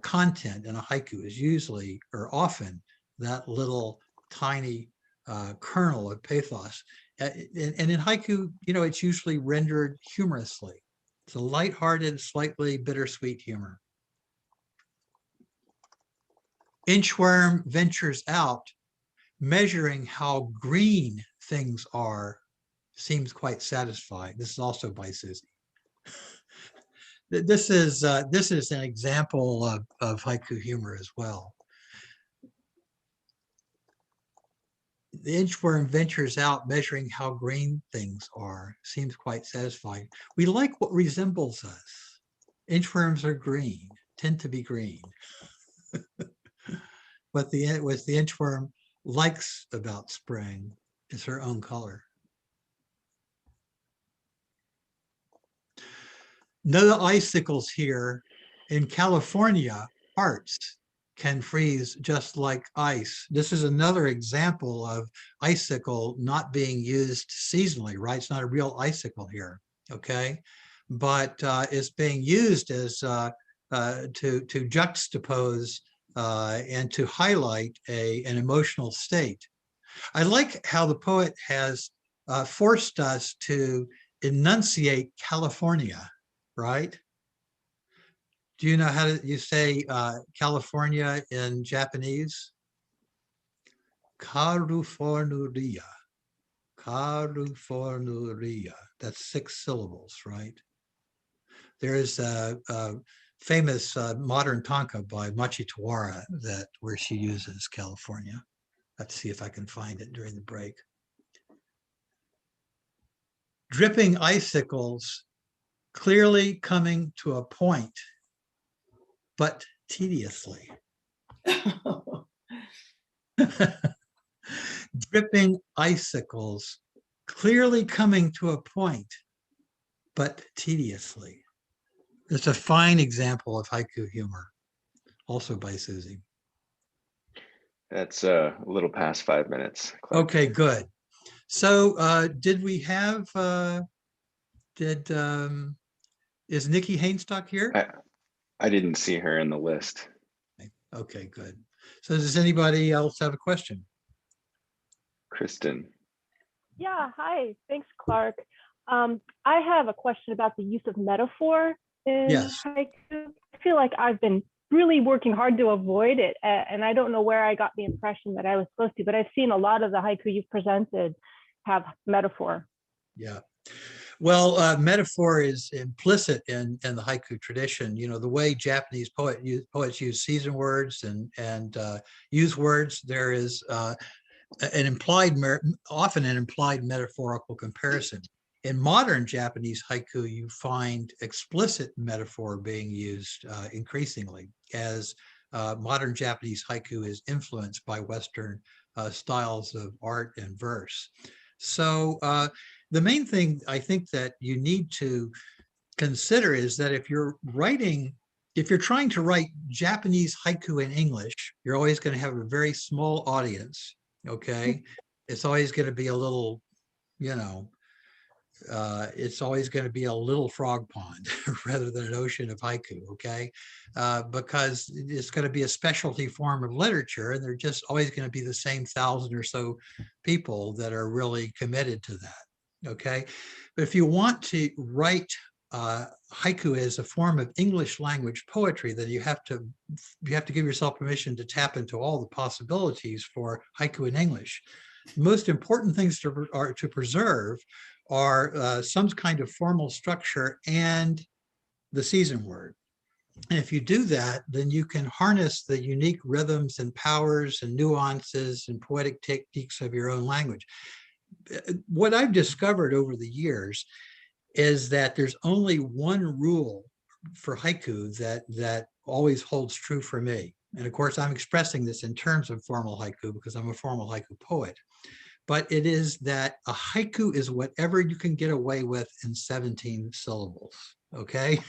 content in a haiku, is usually or often that little tiny kernel of pathos. And in haiku, it's usually rendered humorously. It's a lighthearted, slightly bittersweet humor. Inchworm ventures out, measuring how green things are, seems quite satisfying. This is also by Susie. This is an example of haiku humor as well. The inchworm ventures out, measuring how green things are, seems quite satisfying. We like what resembles us. Inchworms are green, tend to be green. What the inchworm likes about spring is her own color. No icicles here. In California, hearts can freeze just like ice. This is another example of icicle not being used seasonally, right? It's not a real icicle here, okay? But it's being used as to juxtapose and to highlight an emotional state. I like how the poet has forced us to enunciate California, right? Do you know how you say California in Japanese? California. California. That's 6 syllables, right? There is a famous modern tanka by Machi Tawara where she uses California. Let's see if I can find it during the break. Dripping icicles clearly coming to a point, but tediously. Dripping icicles clearly coming to a point, but tediously. It's a fine example of haiku humor, also by Susie. That's a little past 5 minutes. Clark. Okay, good. So did we have, is Nikki Hainstock here? I didn't see her in the list. Okay, good. So does anybody else have a question? Kristen. Yeah, hi. Thanks, Clark. I have a question about the use of metaphor in haiku. I feel like I've been really working hard to avoid it, and I don't know where I got the impression that I was supposed to, but I've seen a lot of the haiku you've presented have metaphor. Yeah. Well, metaphor is implicit in the haiku tradition. You know, the way Japanese poets use season words and use words, there is often an implied metaphorical comparison. In modern Japanese haiku, you find explicit metaphor being used increasingly as modern Japanese haiku is influenced by Western styles of art and verse. So the main thing I think that you need to consider is that if you're trying to write Japanese haiku in English, you're always going to have a very small audience. Okay. It's always going to be a little, it's always going to be a little frog pond rather than an ocean of haiku. Okay. Because it's going to be a specialty form of literature, and they're just always going to be the same 1,000 or so people that are really committed to that. Okay. But if you want to write haiku as a form of English language poetry, then you have to give yourself permission to tap into all the possibilities for haiku in English. The most important things to preserve are some kind of formal structure and the season word. And if you do that, then you can harness the unique rhythms and powers and nuances and poetic techniques of your own language. What I've discovered over the years is that there's only one rule for haiku that always holds true for me. And of course, I'm expressing this in terms of formal haiku because I'm a formal haiku poet. But it is that a haiku is whatever you can get away with in 17 syllables, okay?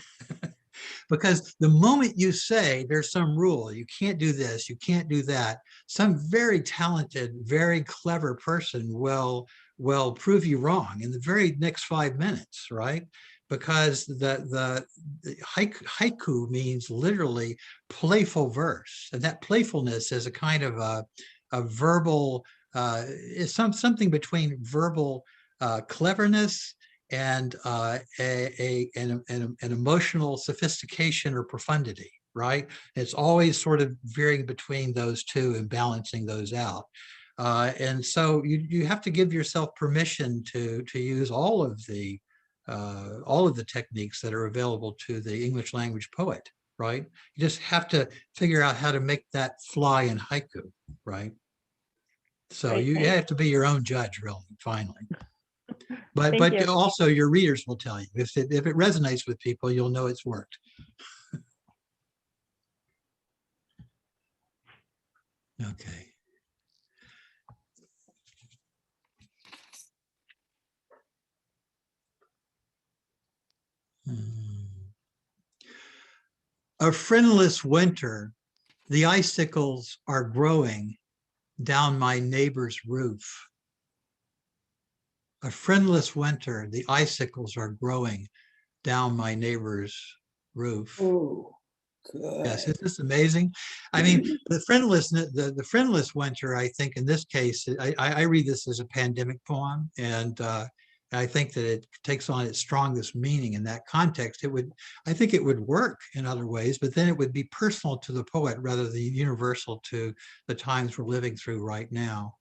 Because the moment you say there's some rule, you can't do this, you can't do that, some very talented, very clever person will prove you wrong in the very next 5 minutes, right? Because the haiku means literally playful verse, and that playfulness is a kind of a verbal, it's something between verbal cleverness and an emotional sophistication or profundity, right? It's always sort of veering between those two and balancing those out. And so you have to give yourself permission to use all of the techniques that are available to the English language poet, right? You just have to figure out how to make that fly in haiku, right? So you have to be your own judge, really, finally. But also your readers will tell you. If it resonates with people, you'll know it's worked. Okay. A friendless winter, the icicles are growing down my neighbor's roof. A friendless winter, the icicles are growing down my neighbor's roof. Ooh. Yes, Good. it's just amazing. I mean, the friendless winter, I think in this case, I read this as a pandemic poem, and I think that it takes on its strongest meaning in that context. I think it would work in other ways, but then it would be personal to the poet rather than universal to the times we're living through right now.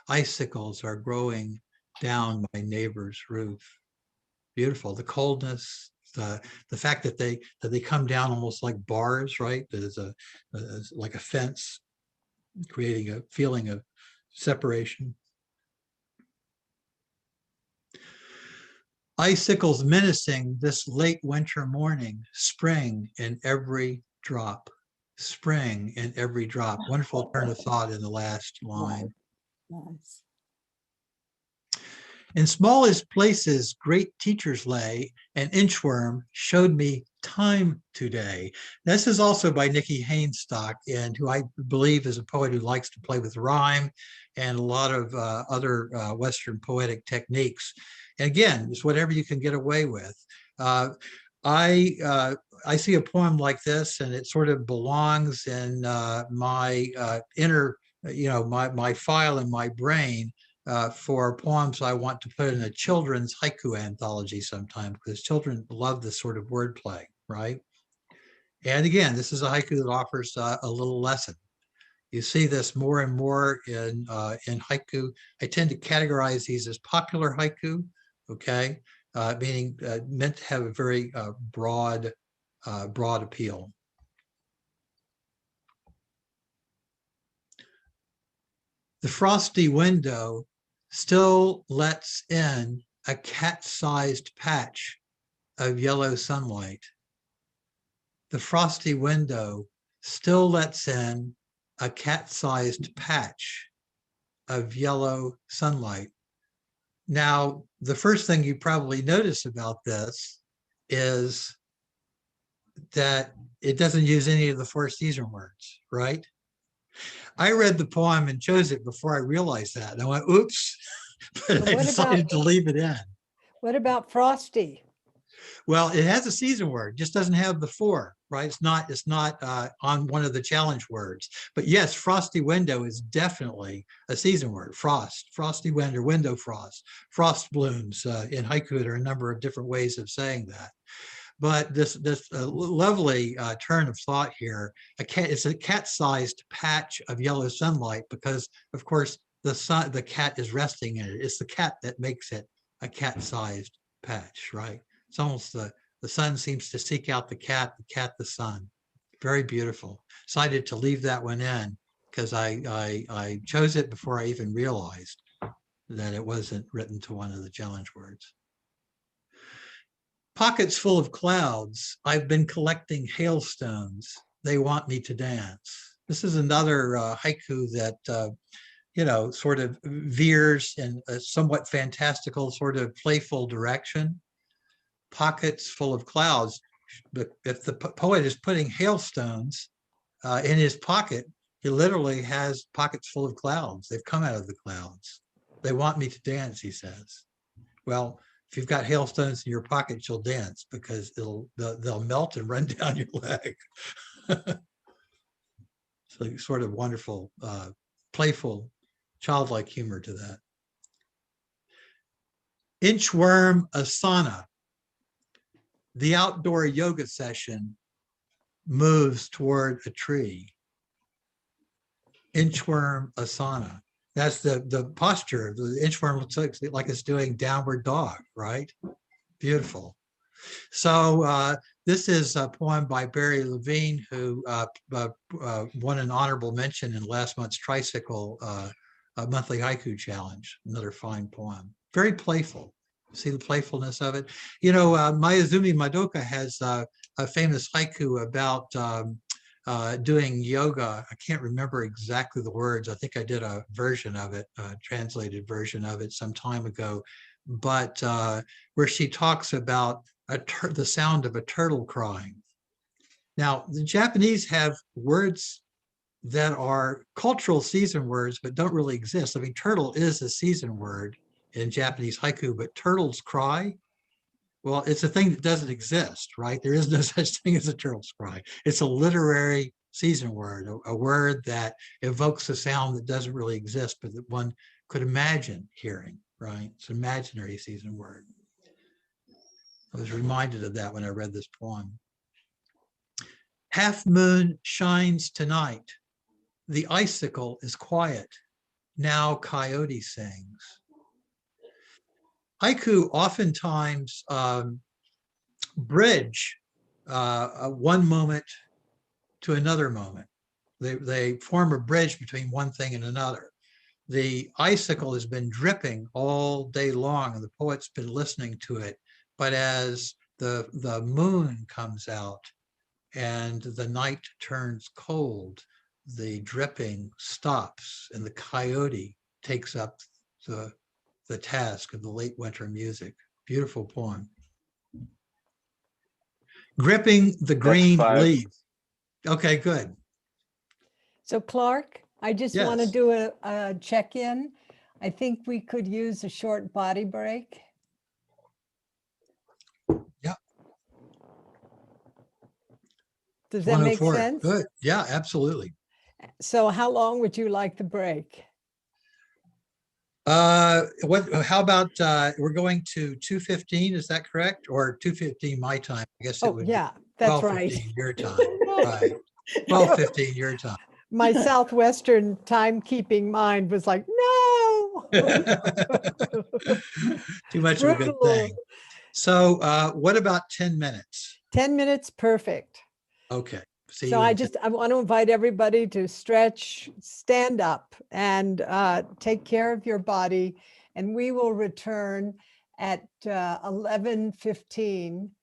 Icicles are growing down my neighbor's roof. Beautiful. The coldness, the fact that they come down almost like bars, right? There's like a fence, creating a feeling of separation. Icicles menacing this late winter morning, spring in every drop. Spring in every drop. Wonderful turn of thought in the last line. Nice. In smallest places, great teachers lay. An inchworm showed me time today. This is also by Nikki Hainstock, and who I believe is a poet who likes to play with rhyme and a lot of other Western poetic techniques. And again, it's whatever you can get away with. I see a poem like this, and it sort of belongs in my inner, my file in my brain. For poems I want to put in a children's haiku anthology sometime, because children love this sort of wordplay, right? And again, this is a haiku that offers a little lesson. You see this more and more in haiku. I tend to categorize these as popular haiku, okay? Meaning meant to have a very broad appeal. The frosty window still lets in a cat-sized patch of yellow sunlight. The frosty window still lets in a cat-sized patch of yellow sunlight. Now, the first thing you probably notice about this is that it doesn't use any of the four season words, right? I read the poem and chose it before I realized that. And I went, oops, but I decided to leave it in. What about frosty? Well, it has a season word, just doesn't have the four, right? It's not on one of the challenge words. But yes, frosty window is definitely a season word. Frost, frosty window frost, frost blooms. In haiku, there are a number of different ways of saying that. But this lovely turn of thought here, it's a cat-sized patch of yellow sunlight because, of course, the cat is resting in it. It's the cat that makes it a cat-sized patch, right? It's almost the sun seems to seek out the cat the sun. Very beautiful. Decided to leave that one in because I chose it before I even realized that it wasn't written to one of the challenge words. Pockets full of clouds, I've been collecting hailstones. They want me to dance. This is another haiku that, sort of veers in a somewhat fantastical, sort of playful direction. Pockets full of clouds. But if the poet is putting hailstones in his pocket, he literally has pockets full of clouds. They've come out of the clouds. They want me to dance, he says. Well, if you've got hailstones in your pocket, you'll dance because they'll melt and run down your leg. So sort of wonderful, playful, childlike humor to that. Inchworm asana. The outdoor yoga session moves toward a tree. Inchworm asana. That's the posture. The inchworm looks like it's doing downward dog, right? Beautiful. So this is a poem by Barry Levine, who won an honorable mention in last month's Tricycle monthly haiku challenge. Another fine poem. Very playful. See the playfulness of it? Mayazumi Madoka has a famous haiku about doing yoga. I can't remember exactly the words. I think I did a version of it, a translated version of it some time ago, but where she talks about the sound of a turtle crying. Now, the Japanese have words that are cultural season words, but don't really exist. I mean, turtle is a season word in Japanese haiku, but turtles cry. Well, it's a thing that doesn't exist, right? There is no such thing as a turtle's cry. It's a literary season word, a word that evokes a sound that doesn't really exist, but that one could imagine hearing, right? It's an imaginary season word. I was reminded of that when I read this poem. Half moon shines tonight. The icicle is quiet. Now coyote sings. Haiku oftentimes bridge one moment to another moment. They form a bridge between one thing and another. The icicle has been dripping all day long and the poet's been listening to it. But as the moon comes out and the night turns cold, the dripping stops and the coyote takes up the task of the late winter music. Beautiful poem. Gripping the green leaves. Okay, good. So Clark, I just want to Yes. do a check-in. I think we could use a short body break. Yeah. Does that make 104. sense? Good. Yeah, absolutely. So how long would you like the break? How about we're going to 2:15, is that correct? Or 2:15 my time? I guess it Oh, would yeah, be that's right. 12:15 your time. Right. 12:15 your time. My Southwestern timekeeping mind was like, no. Too much of a good thing. So what about 10 minutes? 10 minutes, perfect. Okay. See So you I want to invite everybody to stretch, stand up, and take care of your body. And we will return at 11:15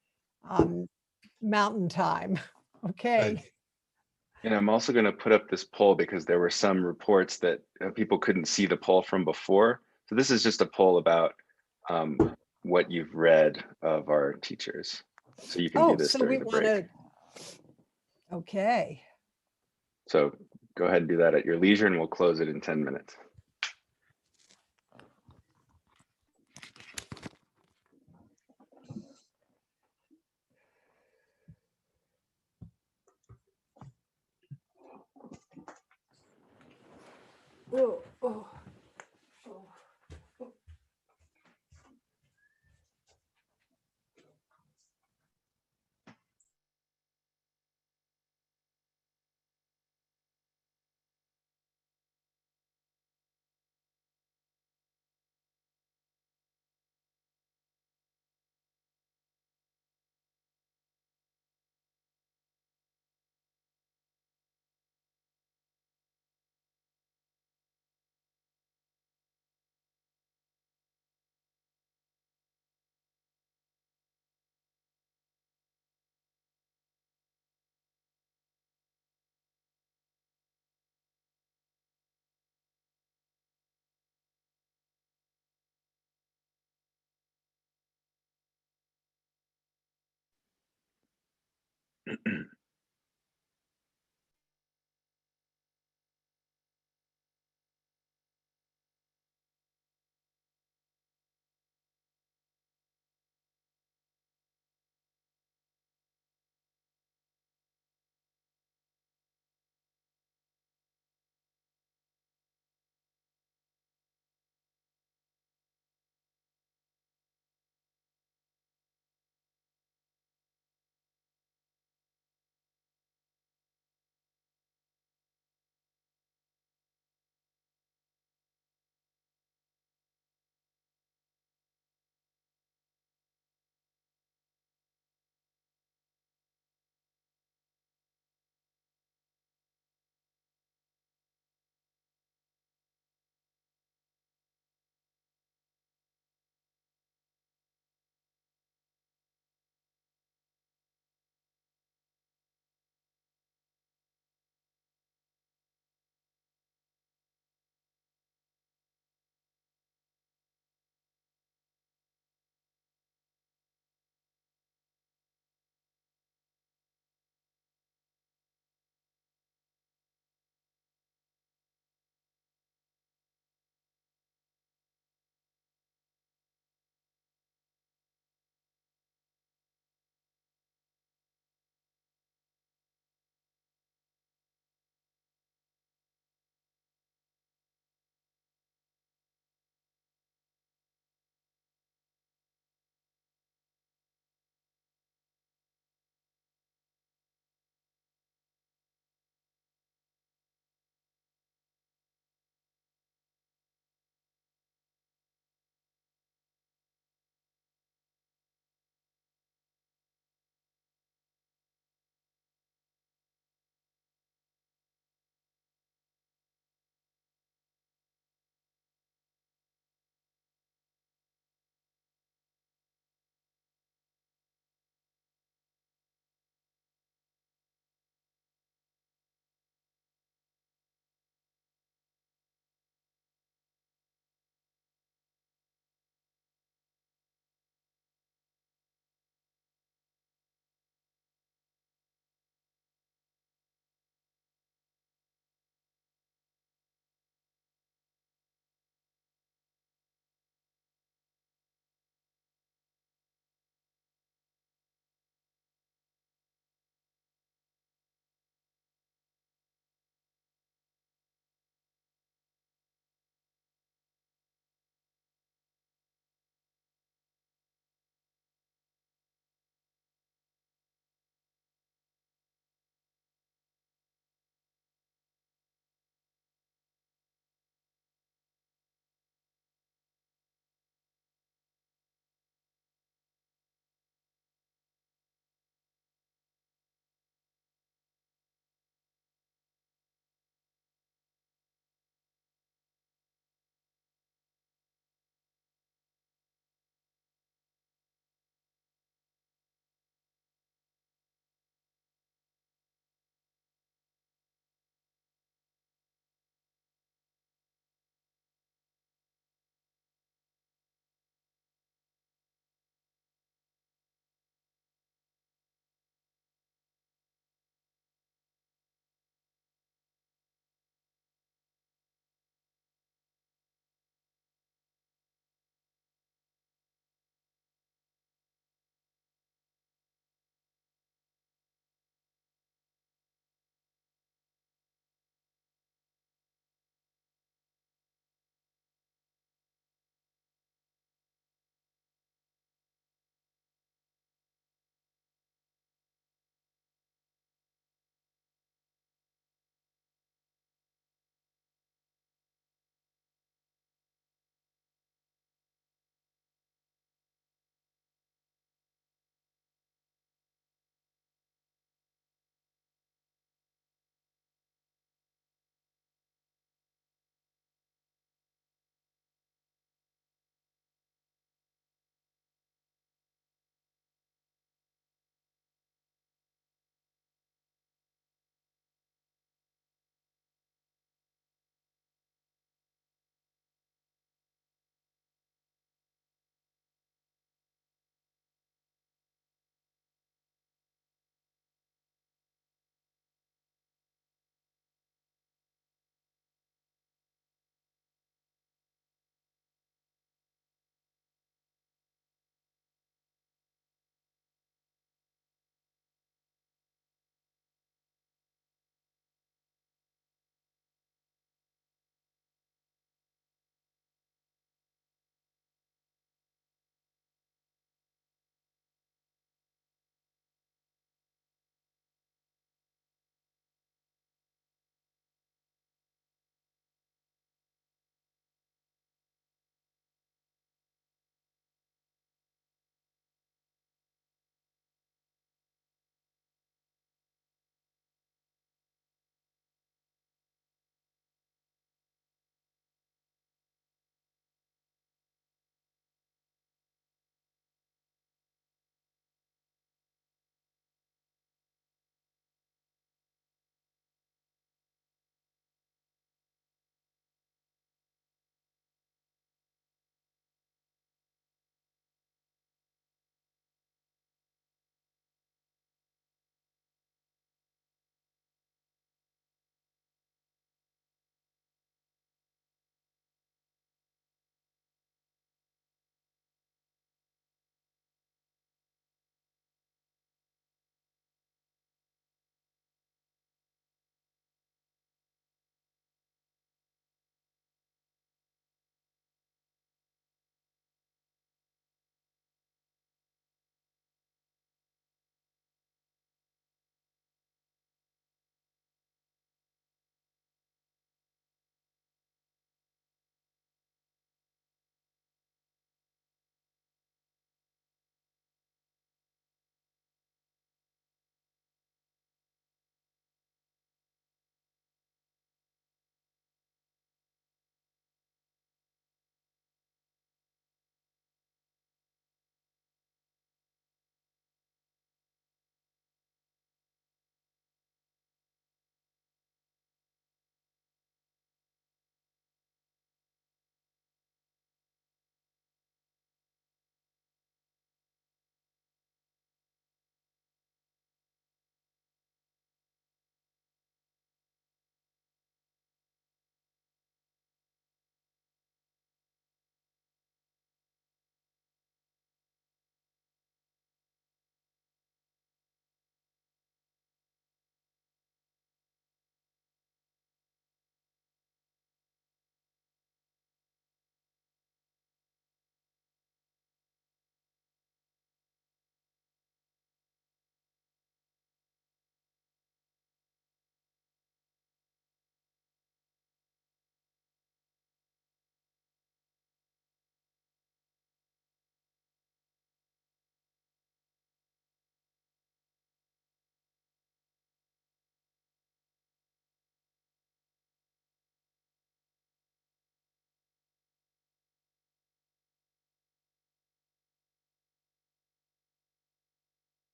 Mountain Time. Okay. Good. And I'm also going to put up this poll because there were some reports that people couldn't see the poll from before. So this is just a poll about what you've read of our teachers. So you can do this during the break. Okay. So go ahead and do that at your leisure and we'll close it in 10 minutes. Oh, oh.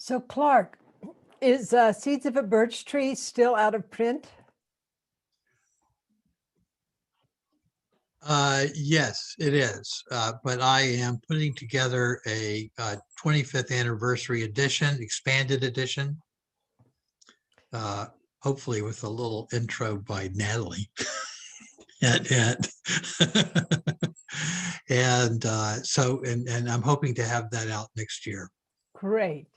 So Clark, is Seeds of a Birch Tree still out of print? Yes, it is. But I am putting together a 25th anniversary edition, expanded edition. Hopefully with a little intro by Natalie. and and I'm hoping to have that out next year. Great.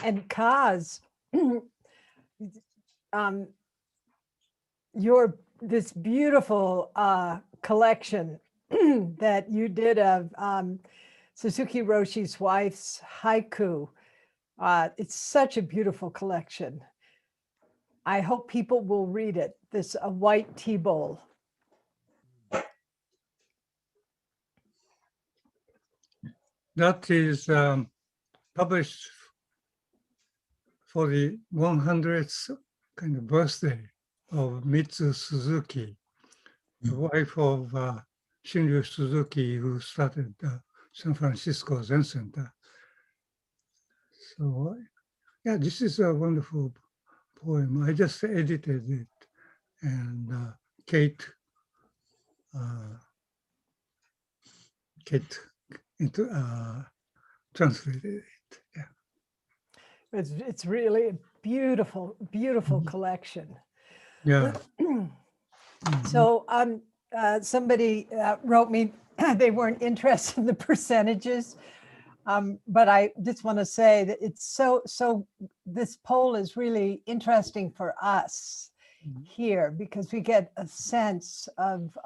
And Kaz, this beautiful collection that you did of Suzuki Roshi's wife's haiku. It's such a beautiful collection. I hope people will read it. This A White Tea Bowl. That is published for the 100th kind of birthday of Mitsu Suzuki, the wife of Shinryu Suzuki, who started San Francisco Zen Center. So yeah, this is a wonderful poem. I just edited it, and Kate translated it. Yeah. It's really a beautiful, beautiful collection. Yeah. So somebody wrote me, they weren't interested in the percentages, but I just want to say that it's so this poll is really interesting for us here, because we get a sense of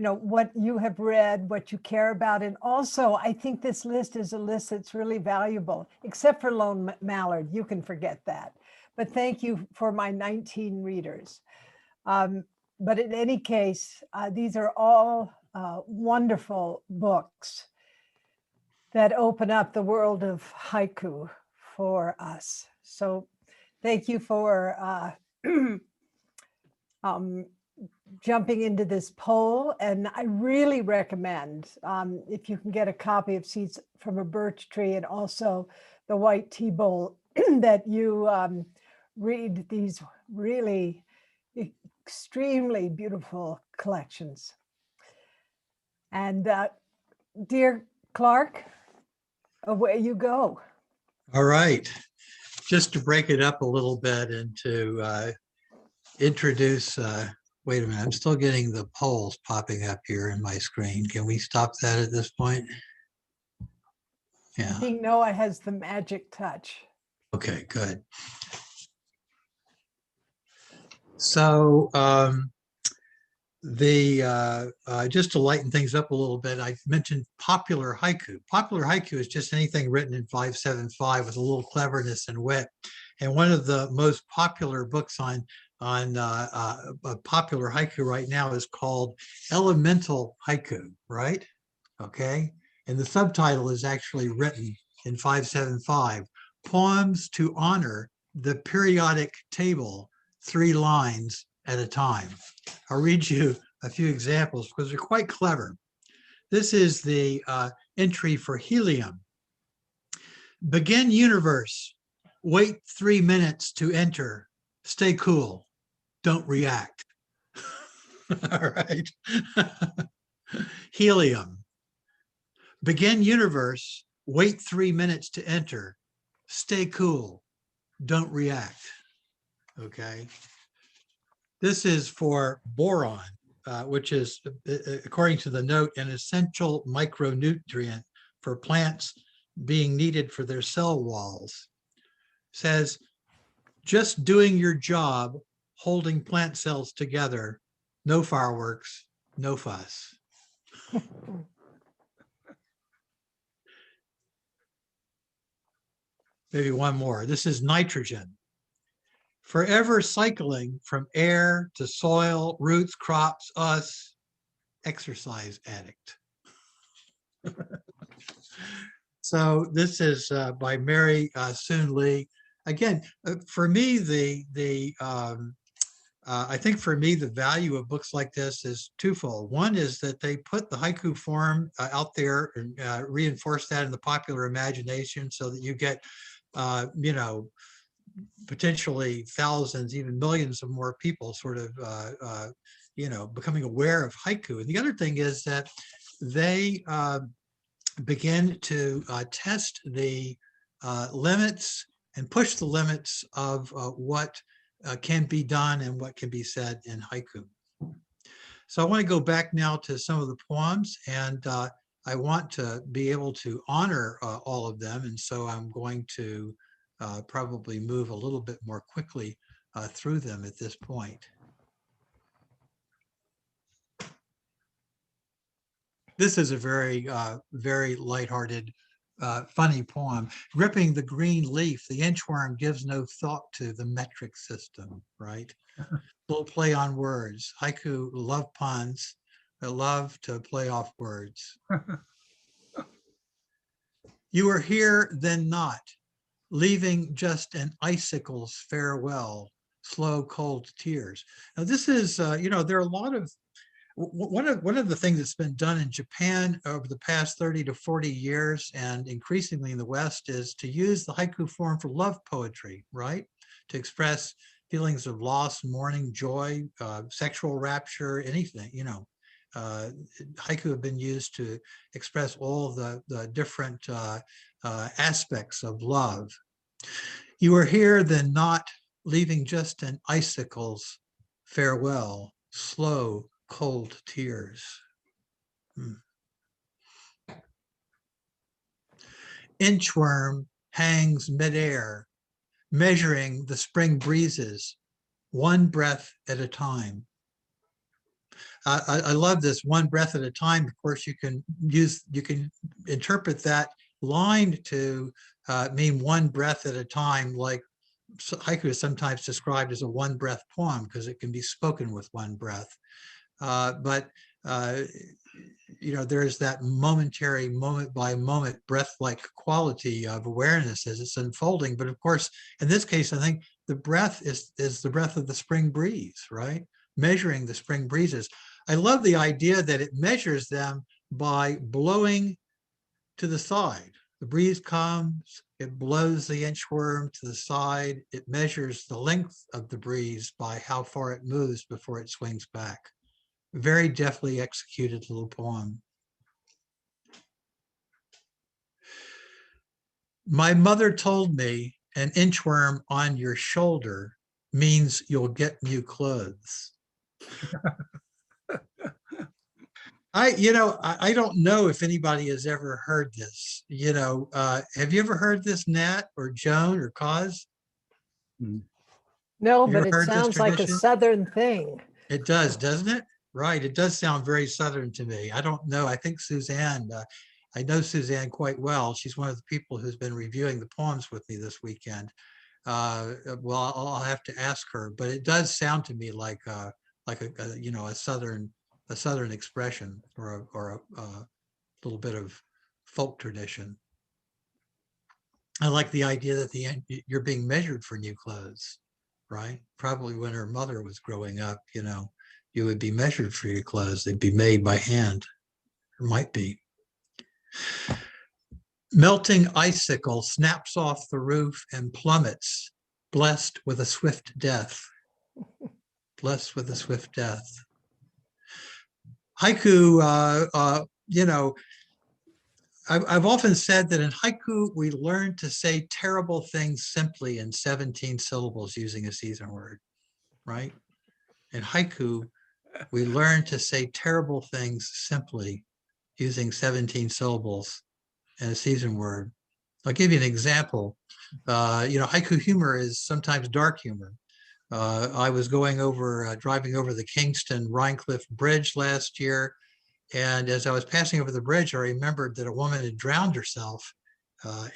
what you have read, what you care about. And also, I think this list is a list that's really valuable, except for Lone Mallard. You can forget that. But thank you for my 19 readers. But in any case, these are all wonderful books that open up the world of haiku for us. So thank you for jumping into this poll. And I really recommend, if you can get a copy of Seeds from a Birch Tree and also The White Tea Bowl, that you read these really extremely beautiful collections. And dear Clark, away you go. All right. Just to break it up a little bit and to introduce, wait a minute, I'm still getting the polls popping up here in my screen. Can we stop that at this point? Yeah. I think Noah has the magic touch. Okay, good. So just to lighten things up a little bit, I mentioned popular haiku. Popular haiku is just anything written in 575 with a little cleverness and wit. And one of the most popular books on popular haiku right now is called Elemental Haiku, right? Okay. And the subtitle is actually written in 575, Poems to Honor the Periodic Table, 3 lines at a time. I'll read you a few examples because they're quite clever. This is the entry for helium. Begin universe. Wait 3 minutes to enter. Stay cool. Don't react. All right. Helium. Begin universe. Wait 3 minutes to enter. Stay cool. Don't react. Okay. This is for boron, which is, according to the note, an essential micronutrient for plants being needed for their cell walls. Says, just doing your job, holding plant cells together, no fireworks, no fuss. Maybe one more. This is nitrogen. Forever cycling from air to soil, roots, crops, us, exercise addict. So this is by Mary Soon Lee. Again, for me, I think for me, the value of books like this is twofold. One is that they put the haiku form out there and reinforce that in the popular imagination so that you get you know, potentially thousands, even millions of more people sort of, you know, becoming aware of haiku. And the other thing is that they begin to test the limits and push the limits of what can be done and what can be said in haiku. So I want to go back now to some of the poems, and I want to be able to honor all of them. And so I'm going to probably move a little bit more quickly through them at this point. This is a very lighthearted, funny poem. Gripping the green leaf, the inchworm gives no thought to the metric system, right? Little play on words. Haiku love puns. I love to play off words. You are here, then not, leaving just an icicle's farewell, slow, cold tears. Now this is, you know, there are a lot of, one of the things that's been done in Japan over the past 30 to 40 years and increasingly in the West is to use the haiku form for love poetry, right? To express feelings of loss, mourning, joy, sexual rapture, anything, you know. Haiku have been used to express all the different aspects of love. You are here, then not, leaving just an icicle's farewell, slow, cold tears. Inchworm hangs midair, measuring the spring breezes, one breath at a time. I love this, one breath at a time. Of course, you can interpret that line to mean one breath at a time, like haiku is sometimes described as a one breath poem because it can be spoken with one breath. But you know, there's that momentary, moment by moment, breath-like quality of awareness as it's unfolding. But of course, in this case, I think the breath is the breath of the spring breeze, right? Measuring the spring breezes. I love the idea that it measures them by blowing to the side. The breeze comes, it blows the inchworm to the side. It measures the length of the breeze by how far it moves before it swings back. Very deftly executed little poem. My mother told me an inchworm on your shoulder means you'll get new clothes. I don't know if anybody has ever heard this. You know, have you ever heard this, Nat or Joan or Cause? No, You but ever it heard this sounds like a tradition? Southern thing. It does, doesn't it? Right. It does sound very Southern to me. I don't know. I think Suzanne, I know Suzanne quite well. She's one of the people who's been reviewing the poems with me this weekend. Well, I'll have to ask her, but it does sound to me like a you know, a Southern expression or a little bit of folk tradition. I like the idea that you're being measured for new clothes, right? Probably when her mother was growing up, you know, you would be measured for your clothes. They'd be made by hand, or might be. Melting icicle snaps off the roof and plummets, blessed with a swift death. Blessed with a swift death. Haiku, you know, I've often said that in haiku, we learn to say terrible things simply in 17 syllables using a season word, right? In haiku, we learn to say terrible things simply using 17 syllables and a season word. I'll give you an example. You know, haiku humor is sometimes dark humor. I was driving over the Kingston Rhinecliff Bridge last year. And as I was passing over the bridge, I remembered that a woman had drowned herself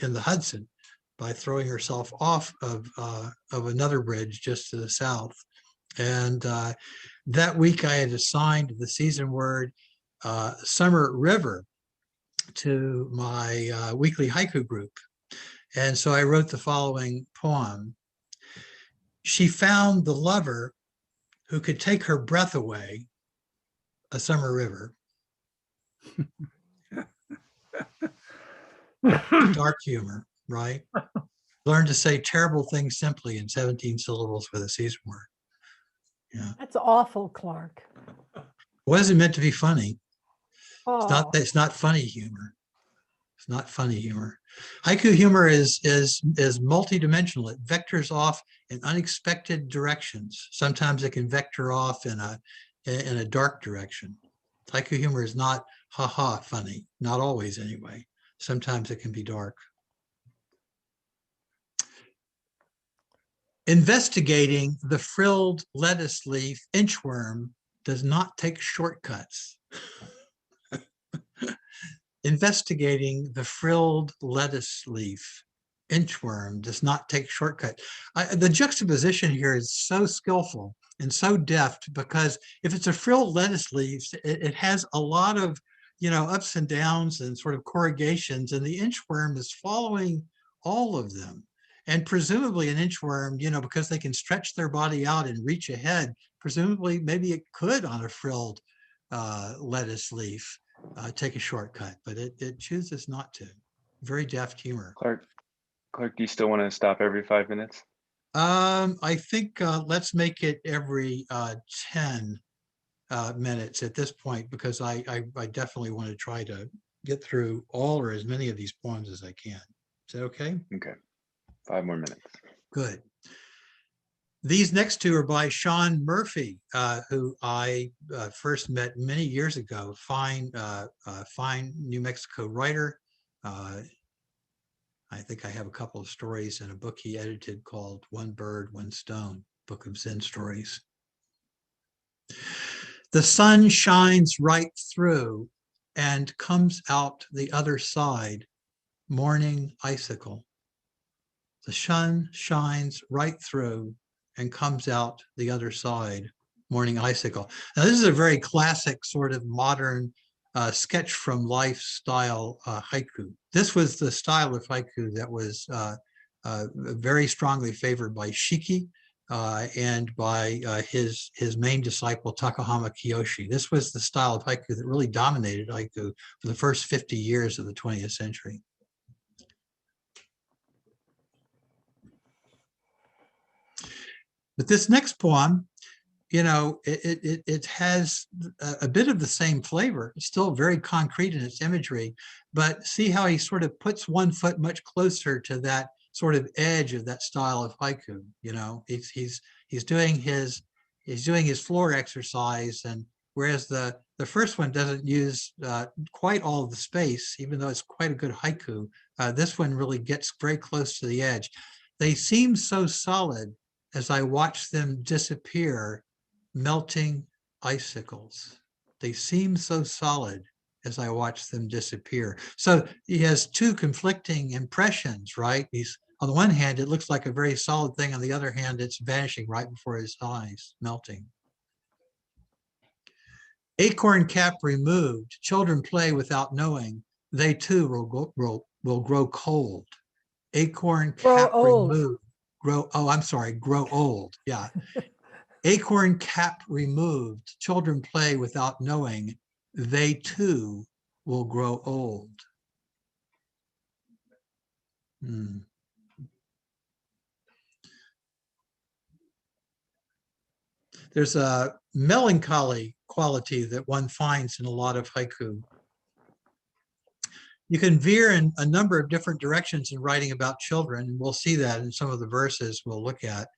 in the Hudson by throwing herself off of another bridge just to the south. And that week I had assigned the season word Summer River to my weekly haiku group. And so I wrote the following poem. She found the lover who could take her breath away, a summer river. Dark humor, right? Learn to say terrible things simply in 17 syllables with a season word. Yeah. That's awful, Clark. It wasn't meant to be funny. Oh, It's not funny humor. It's not funny humor. Haiku humor is multidimensional. It vectors off in unexpected directions. Sometimes it can vector off in a dark direction. Haiku humor is not ha-ha funny, not always anyway. Sometimes it can be dark. Investigating the frilled lettuce leaf inchworm does not take shortcuts. Investigating the frilled lettuce leaf inchworm does not take shortcut. The juxtaposition here is so skillful and so deft, because if it's a frilled lettuce leaf, it has a lot of, ups and downs and sort of corrugations, and the inchworm is following all of them. And presumably an inchworm, because they can stretch their body out and reach ahead, presumably maybe it could on a frilled lettuce leaf take a shortcut, but it chooses not to. Very deft humor. Clark, do you still want to stop every 5 minutes? I think let's make it every 10 minutes at this point, because I definitely want to try to get through all or as many of these poems as I can. Is that okay? Okay, 5 more minutes. Good. These next two are by Sean Murphy, who I first met many years ago. Fine New Mexico writer. I think I have a couple of stories in a book he edited called One Bird, One Stone, Book of Zen Stories. The sun shines right through and comes out the other side, morning icicle. The sun shines right through and comes out the other side, morning icicle. Now, this is a very classic sort of modern sketch from life style haiku. This was the style of haiku that was very strongly favored by Shiki and by his main disciple, Takahama Kiyoshi. This was the style of haiku that really dominated haiku for the first 50 years of the 20th century. But this next poem, it has a bit of the same flavor. It's still very concrete in its imagery, but see how he sort of puts one foot much closer to that sort of edge of that style of haiku. He's doing his floor exercise, and whereas the first one doesn't use quite all of the space, even though it's quite a good haiku, this one really gets very close to the edge. They seem so solid as I watch them disappear, melting icicles. They seem so solid as I watch them disappear. So he has two conflicting impressions, right? He's, on the one hand, it looks like a very solid thing. On the other hand, it's vanishing right before his eyes, melting. Acorn cap removed, children play without knowing. They too will grow cold. Acorn cap removed. Grow old. Yeah. Acorn cap removed, children play without knowing. They too will grow old. There's a melancholy quality that one finds in a lot of haiku. You can veer in a number of different directions in writing about children, and we'll see that in some of the verses we'll look at.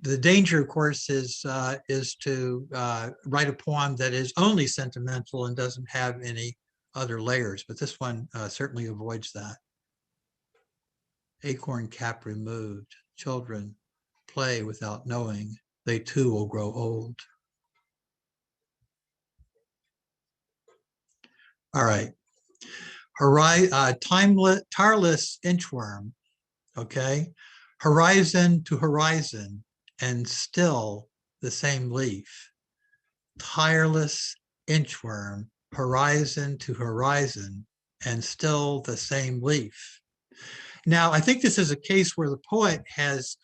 The danger, of course, is to write a poem that is only sentimental and doesn't have any other layers, but this one certainly avoids that. Acorn cap removed, children play without knowing, they too will grow old. All right. Tireless inchworm, okay? Horizon to horizon, and still the same leaf. Tireless inchworm, horizon to horizon, and still the same leaf. Now, I think this is a case where the poet has,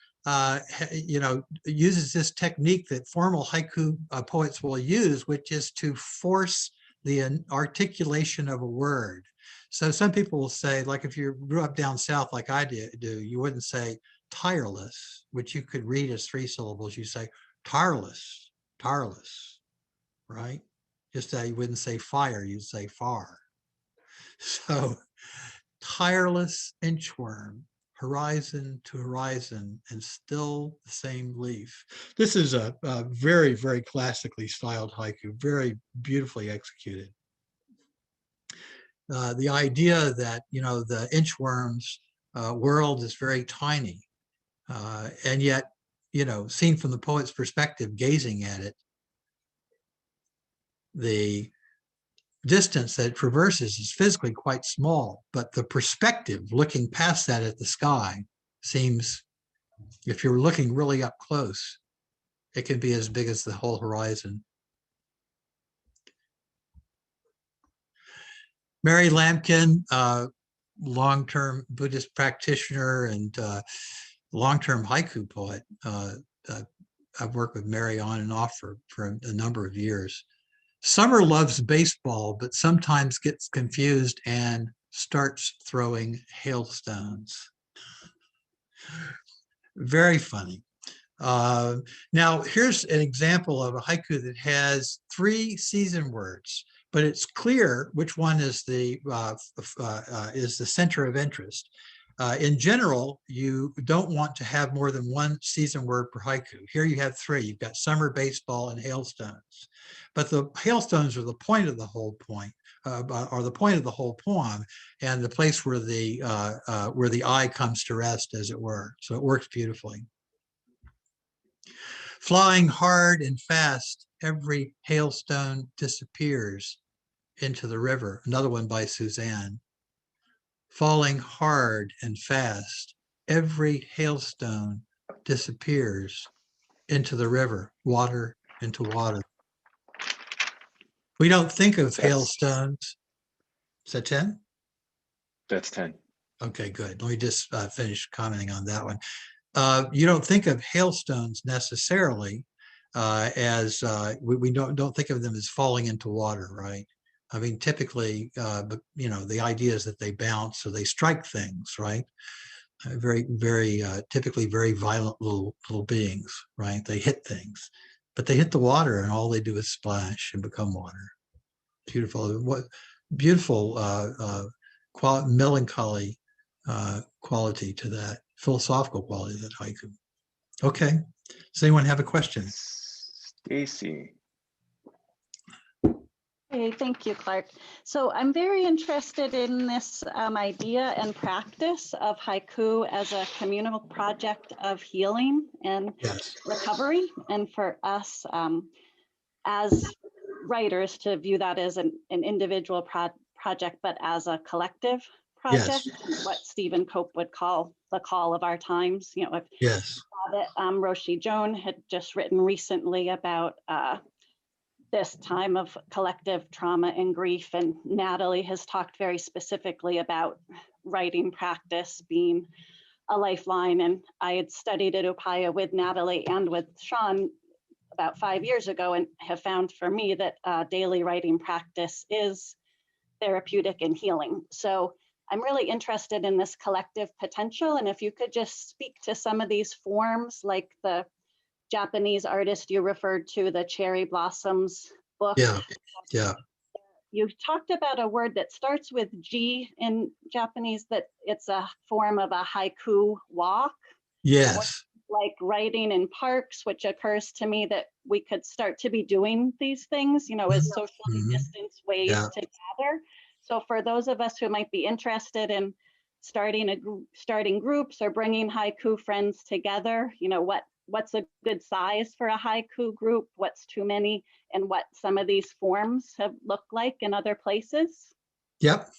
uses this technique that formal haiku poets will use, which is to force the articulation of a word. So some people will say, like if you grew up down south like I do, you wouldn't say tireless, which you could read as 3 syllables. You say tireless, tireless, right? Just that you wouldn't say fire, you'd say far. So tireless inchworm, horizon to horizon, and still the same leaf. This is a very, very classically styled haiku, very beautifully executed. The idea that, you know, the inchworm's world is very tiny, and yet, you know, seen from the poet's perspective, gazing at it, the distance that it traverses is physically quite small, but the perspective looking past that at the sky seems, if you're looking really up close, it can be as big as the whole horizon. Mary Lampkin, long-term Buddhist practitioner and long-term haiku poet. I've worked with Mary on and off for a number of years. Summer loves baseball, but sometimes gets confused and starts throwing hailstones. Very funny. Now, here's an example of a haiku that has 3 season words, but it's clear which one is the center of interest. In general, you don't want to have more than 1 season word per haiku. Here you have 3. You've got summer, baseball, and hailstones. But the hailstones are the point of the whole point, or the point of the whole poem, and the place where the eye comes to rest, as it were. So it works beautifully. Flying hard and fast, every hailstone disappears into the river. Another one by Suzanne. Falling hard and fast, every hailstone disappears into the river, water into water. We don't think of hailstones. Is that 10? That's 10. Okay, good. Let me just finish commenting on that one. You don't think of hailstones necessarily as we don't think of them as falling into water, right? I mean, typically, but you know, the idea is that they bounce or they strike things, right? Very, very typically very violent little beings, right? They hit things, but they hit the water, and all they do is splash and become water. Beautiful, what beautiful melancholy quality to that, philosophical quality of that haiku. Okay, does anyone have a question? Stacy. Hey, thank you, Clark. So I'm very interested in this idea and practice of haiku as a communal project of healing and recovery. And for us as writers to view that as an individual project, but as a collective project, what Stephen Cope would call the call of our times. You know, that Roshi Joan had just written recently about this time of collective trauma and grief, and Natalie has talked very specifically about writing practice being a lifeline. And I had studied at Upaya with Natalie and with Sean about 5 years ago, and have found for me that daily writing practice is therapeutic and healing. So I'm really interested in this collective potential. And if you could just speak to some of these forms, like the Japanese artist you referred to, the Cherry Blossoms book. Yeah. You talked about a word that starts with G in Japanese, that it's a form of a haiku walk. Yes. Like writing in parks, which occurs to me that we could start to be doing these things, you know, as socially distanced ways to gather. So for those of us who might be interested in starting groups or bringing haiku friends together, you know, what's a good size for a haiku group, what's too many, and what some of these forms have looked like in other places? Yep.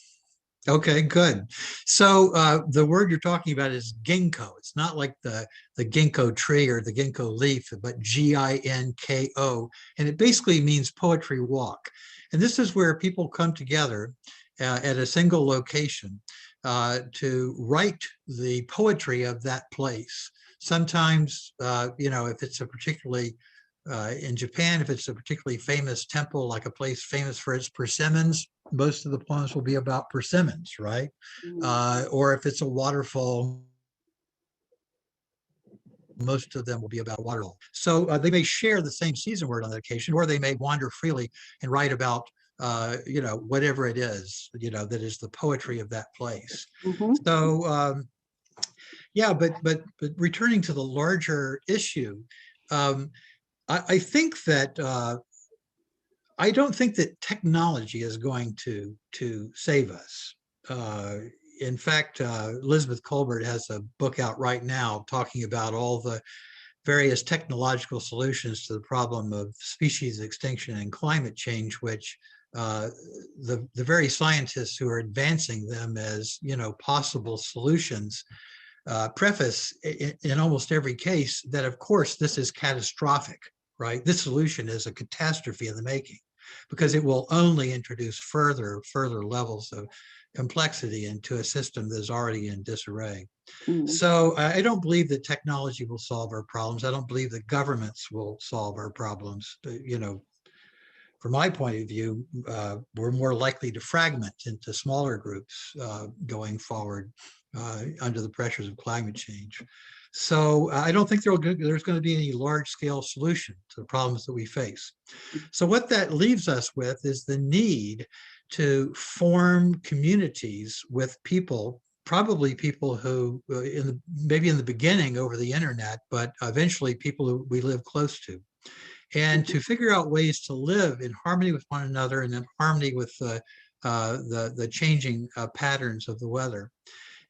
Okay, good. So the word you're talking about is ginkgo. It's not like the ginkgo tree or the ginkgo leaf, but G-I-N-K-O. And it basically means poetry walk. And this is where people come together at a single location to write the poetry of that place. Sometimes, you know, if it's a particularly, in Japan, if it's a particularly famous temple, like a place famous for its persimmons, most of the poems will be about persimmons, right? Or if it's a waterfall, most of them will be about waterfall. So they may share the same season word on that occasion, or they may wander freely and write about, whatever it is, that is the poetry of that place. So, yeah, but returning to the larger issue, I think that I don't think that technology is going to save us. In fact, Elizabeth Colbert has a book out right now talking about all the various technological solutions to the problem of species extinction and climate change, which the very scientists who are advancing them as possible solutions preface in almost every case that, of course, this is catastrophic, right? This solution is a catastrophe in the making, because it will only introduce further levels of complexity into a system that is already in disarray. So I don't believe that technology will solve our problems. I don't believe that governments will solve our problems. From my point of view, we're more likely to fragment into smaller groups going forward under the pressures of climate change. So I don't think there's going to be any large-scale solution to the problems that we face. So what that leaves us with is the need to form communities with people, probably people who, maybe in the beginning over the internet, but eventually people who we live close to, and to figure out ways to live in harmony with one another and in harmony with the changing patterns of the weather.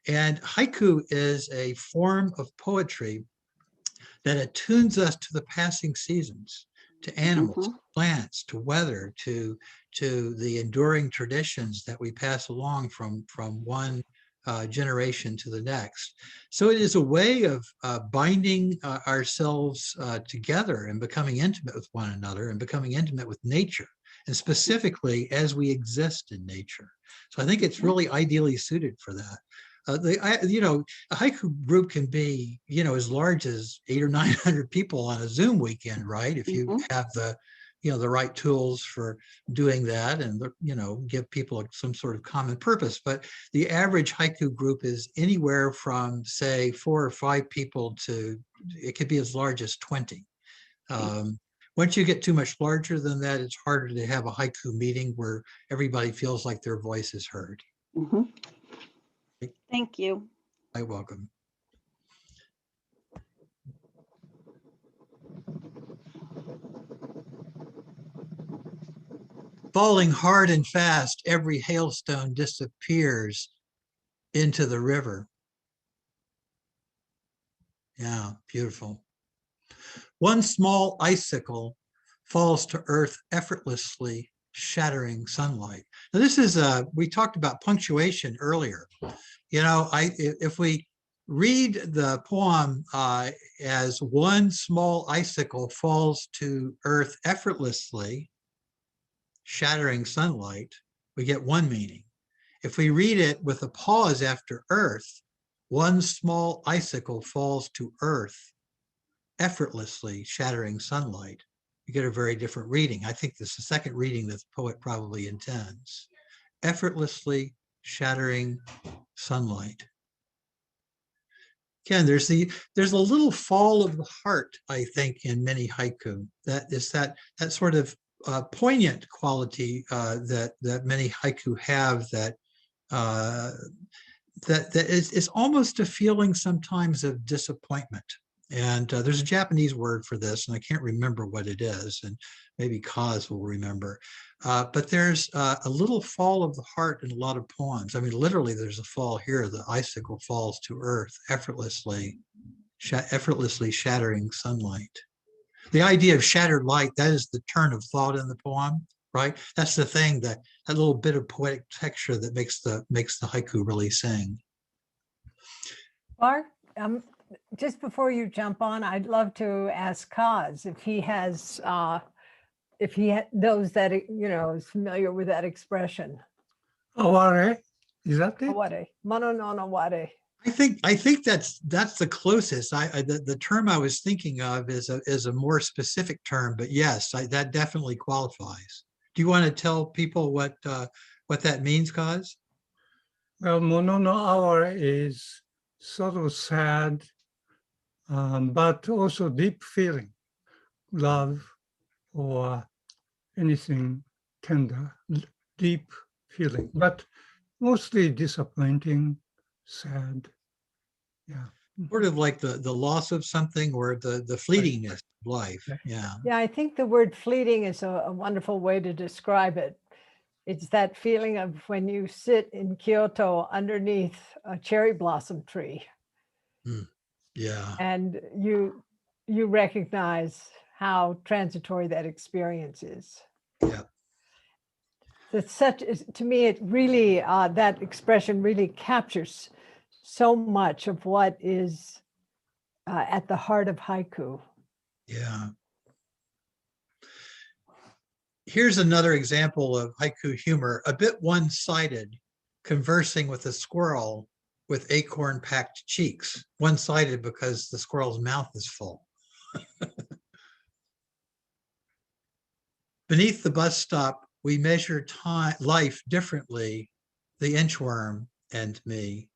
And haiku is a form of poetry that attunes us to the passing seasons, to animals, plants, to weather, to the enduring traditions that we pass along from one generation to the next. So it is a way of binding ourselves together and becoming intimate with one another and becoming intimate with nature, and specifically as we exist in nature. So I think it's really ideally suited for that. A haiku group can be, as large as 800 or 900 people on a Zoom weekend, right? If you have the right tools for doing that and, give people some sort of common purpose. But the average haiku group is anywhere from, say, 4 or 5 people to, it could be as large as 20. Once you get too much larger than that, it's harder to have a haiku meeting where everybody feels like their voice is heard. Thank you. You're welcome. Falling hard and fast, every hailstone disappears into the river. Yeah, beautiful. One small icicle falls to earth effortlessly, shattering sunlight. Now this is, we talked about punctuation earlier. If we read the poem as one small icicle falls to earth effortlessly, shattering sunlight, we get one meaning. If we read it with a pause after earth, one small icicle falls to earth, effortlessly shattering sunlight, you get a very different reading. I think this is the second reading that the poet probably intends. Effortlessly shattering sunlight. Again, there's a little fall of the heart, I think, in many haiku. That is that sort of poignant quality that many haiku have, that is almost a feeling sometimes of disappointment. And there's a Japanese word for this, and I can't remember what it is, and maybe Kaz will remember. But there's a little fall of the heart in a lot of poems. I mean, literally, there's a fall here. The icicle falls to earth effortlessly shattering sunlight. The idea of shattered light, that is the turn of thought in the poem, right? That's the thing, that little bit of poetic texture that makes the haiku really sing. Mark, just before you jump on, I'd love to ask Kaz if he has, those that, is familiar with that expression. Aware, is that it? Aware, mono no aware. I think that's the closest. The term I was thinking of is a more specific term, but yes, that definitely qualifies. Do you want to tell people what that means, Kaz? Well, Mono no Hour is sort of sad, but also deep feeling, love or anything tender, deep feeling, but mostly disappointing, sad. Yeah. Sort of like the loss of something or the fleetingness of life. Yeah. Yeah, I think the word fleeting is a wonderful way to describe it. It's that feeling of when you sit in Kyoto underneath a cherry blossom tree. Yeah. And you recognize how transitory that experience is. Yeah. It's such, to me, it really, that expression really captures so much of what is at the heart of haiku. Yeah. Here's another example of haiku humor, a bit one-sided, conversing with a squirrel with acorn-packed cheeks. One-sided because the squirrel's mouth is full. Beneath the bus stop, we measure time, life differently, the inchworm and me.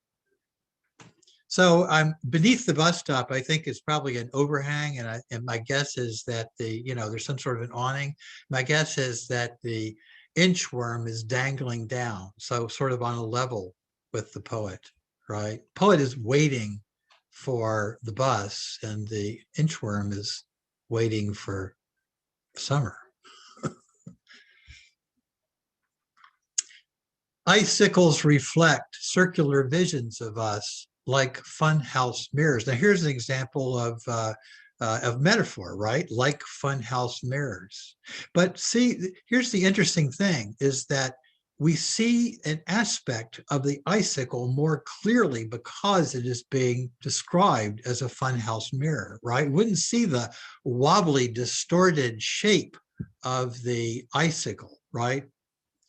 So I'm beneath the bus stop, I think is probably an overhang. And my guess is that there's some sort of an awning. My guess is that the inchworm is dangling down. So sort of on a level with the poet, right? Poet is waiting for the bus and the inchworm is waiting for summer. Icicles reflect circular visions of us like funhouse mirrors. Now, here's an example of metaphor, right? Like funhouse mirrors. But see, here's the interesting thing is that we see an aspect of the icicle more clearly because it is being described as a funhouse mirror, right? We wouldn't see the wobbly, distorted shape of the icicle, right?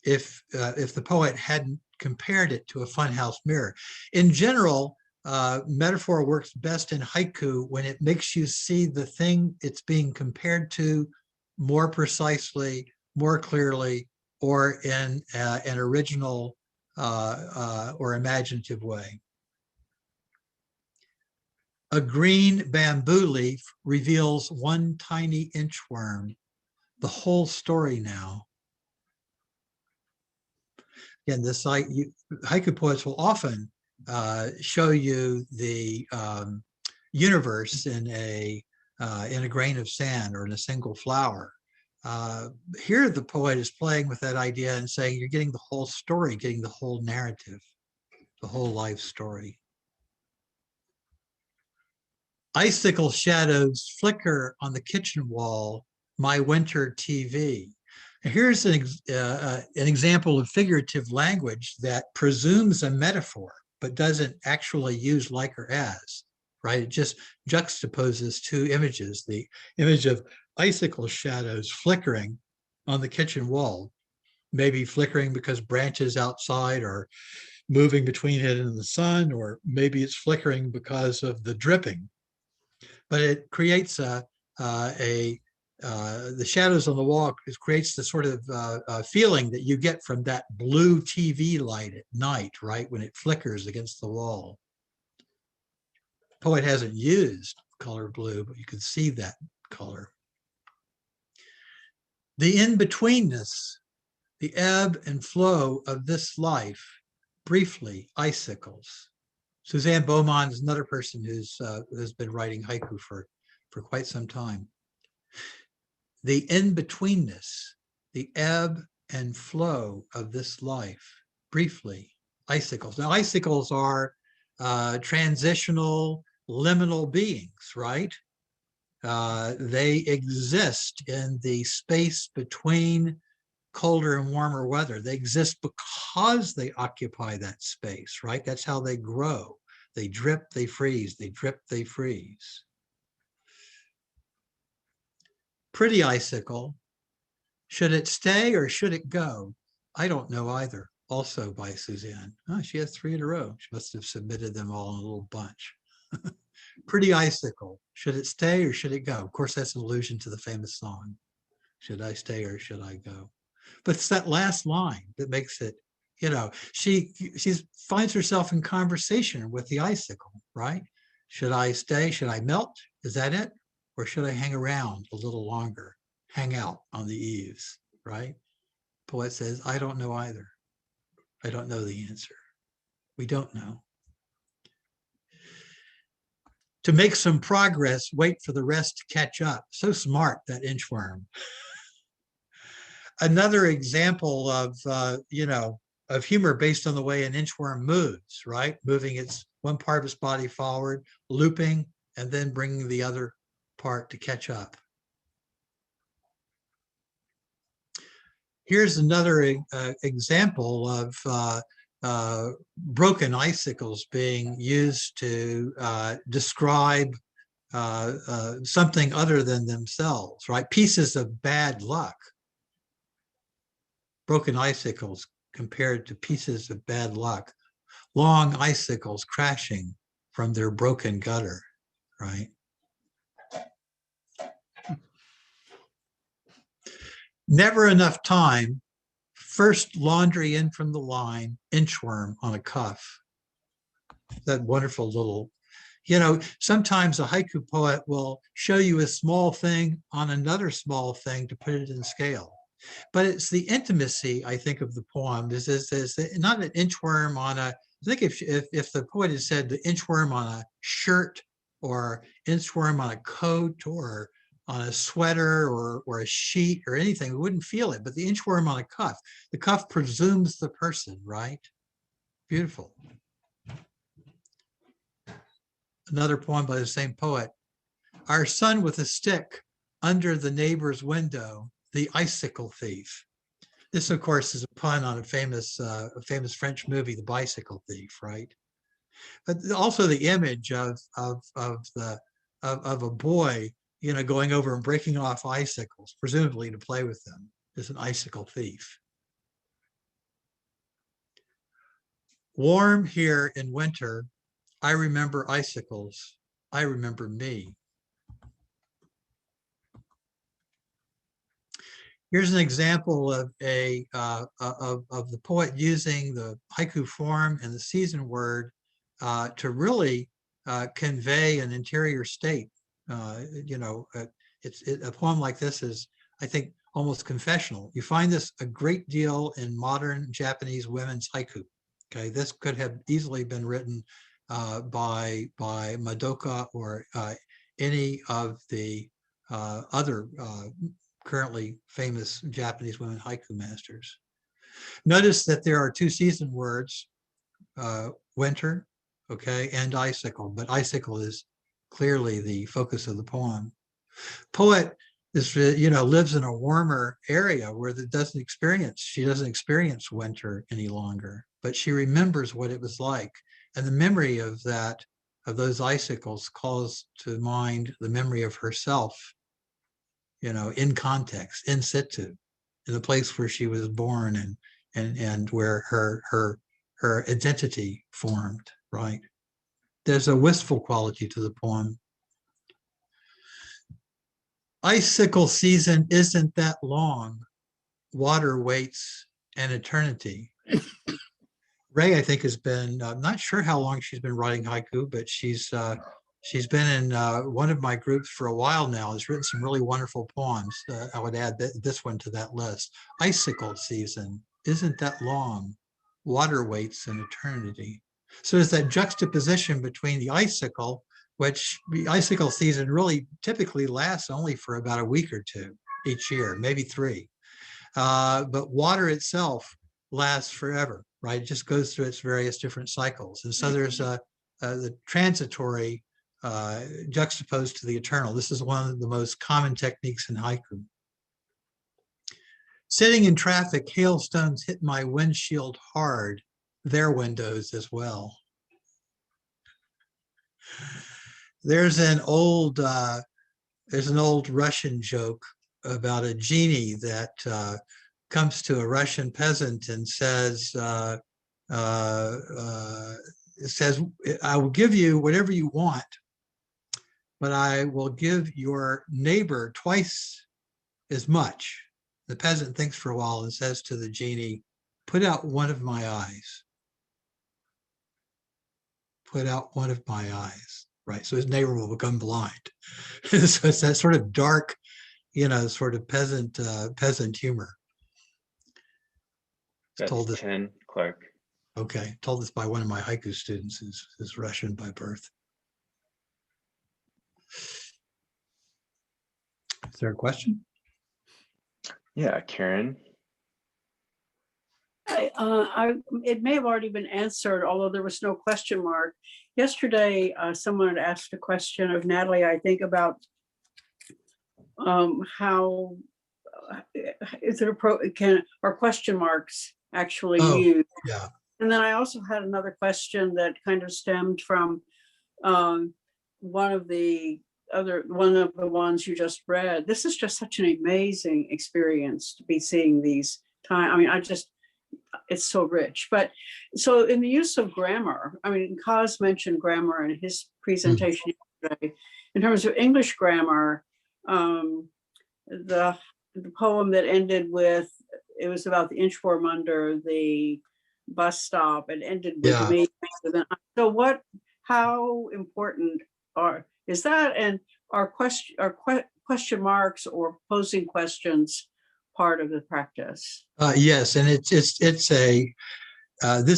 If the poet hadn't compared it to a funhouse mirror. In general, metaphor works best in haiku when it makes you see the thing it's being compared to more precisely, more clearly, or in an original or imaginative way. A green bamboo leaf reveals one tiny inchworm, the whole story now. Again, this haiku poets will often show you the universe in a grain of sand or in a single flower. Here, the poet is playing with that idea and saying you're getting the whole story, getting the whole narrative, the whole life story. Icicle shadows flicker on the kitchen wall, my winter TV. Here's an example of figurative language that presumes a metaphor, but doesn't actually use like or as, right? It just juxtaposes two images, the image of icicle shadows flickering on the kitchen wall, maybe flickering because branches outside are moving between it and the sun, or maybe it's flickering because of the dripping. But it creates the shadows on the wall creates the sort of feeling that you get from that blue TV light at night, right? When it flickers against the wall. The poet hasn't used color blue, but you can see that color. The in-betweenness, the ebb and flow of this life, briefly, icicles. Suzanne Beaumont is another person who's been writing haiku for quite some time. The in-betweenness, the ebb and flow of this life, briefly, icicles. Now, icicles are transitional, liminal beings, right? They exist in the space between colder and warmer weather. They exist because they occupy that space, right? That's how they grow. They drip, they freeze, they drip, they freeze. Pretty icicle. Should it stay or should it go? I don't know either. Also by Suzanne. Oh, she has 3 in a row. She must have submitted them all in a little bunch. Pretty icicle. Should it stay or should it go? Of course, that's an allusion to the famous song. Should I stay or should I go? But it's that last line that makes it, you know, she finds herself in conversation with the icicle, right? Should I stay? Should I melt? Is that it? Or should I hang around a little longer, hang out on the eaves, right? Poet says, I don't know either. I don't know the answer. We don't know. To make some progress, wait for the rest to catch up. So smart, that inchworm. Another example of, you know, of humor based on the way an inchworm moves, right? Moving its one part of its body forward, looping, and then bringing the other part to catch up. Here's another example of broken icicles being used to describe something other than themselves, right? Pieces of bad luck. Broken icicles compared to pieces of bad luck. Long icicles crashing from their broken gutter, right? Never enough time. First laundry in from the line, inchworm on a cuff. That wonderful little, you know, sometimes a haiku poet will show you a small thing on another small thing to put it in scale. But it's the intimacy, I think, of the poem. Is not an inchworm on a, I think if the poet had said the inchworm on a shirt or inchworm on a coat or on a sweater or a sheet or anything, we wouldn't feel it. But the inchworm on a cuff, the cuff presumes the person, right? Beautiful. Another poem by the same poet. Our son with a stick under the neighbor's window, the icicle thief. This, of course, is a pun on a famous French movie, The Bicycle Thief, right? But also the image of a boy, you know, going over and breaking off icicles, presumably to play with them, is an icicle thief. Warm here in winter, I remember icicles. I remember me. Here's an example of the poet using the haiku form and the season word to really convey an interior state. You know, a poem like this is, I think, almost confessional. You find this a great deal in modern Japanese women's haiku. Okay, this could have easily been written by Madoka or any of the other currently famous Japanese women haiku masters. Notice that there are two season words, winter, okay, and icicle, but icicle is clearly the focus of the poem. Poet is, you know, lives in a warmer area where she doesn't experience winter any longer, but she remembers what it was like. And the memory of that, of those icicles, calls to mind the memory of herself, you know, in context, in situ, in the place where she was born and where her identity formed, right? There's a wistful quality to the poem. Icicle season isn't that long. Water waits an eternity. Ray, I think, has been, I'm not sure how long she's been writing haiku, but she's been in one of my groups for a while now. Has written some really wonderful poems. I would add this one to that list. Icicle season isn't that long. Water waits an eternity. So there's that juxtaposition between the icicle, which the icicle season really typically lasts only for about a week or two each year, maybe 3. But water itself lasts forever, right? It just goes through its various different cycles. And so there's the transitory juxtaposed to the eternal. This is one of the most common techniques in haiku. Sitting in traffic, hailstones hit my windshield hard, their windows as well. There's an old Russian joke about a genie that comes to a Russian peasant and says, I will give you whatever you want, but I will give your neighbor twice as much The peasant thinks for a while and says to the genie, "Put out one of my eyes. Put out one of my eyes." Right. So his neighbor will become blind. So it's that sort of dark, sort of peasant humor. That's Told this, 10, Clark. okay, told this by one of my haiku students who's Russian by birth. Is there a question? Yeah, Karen. It may have already been answered, although there was no question mark. Yesterday, someone had asked a question of Natalie, I think, about how is it appropriate, are question marks actually used? Yeah. And then I also had another question that kind of stemmed from one of the ones you just read. This is just such an amazing experience to be seeing these I mean, it's so rich. But so in the use of grammar, I mean, Kaz mentioned grammar in his presentation yesterday. In terms of English grammar, the poem that ended with, it was about the inchworm under the bus stop, and ended with me. So how important is that? And are question marks or posing questions part of the practice? Yes, and it's this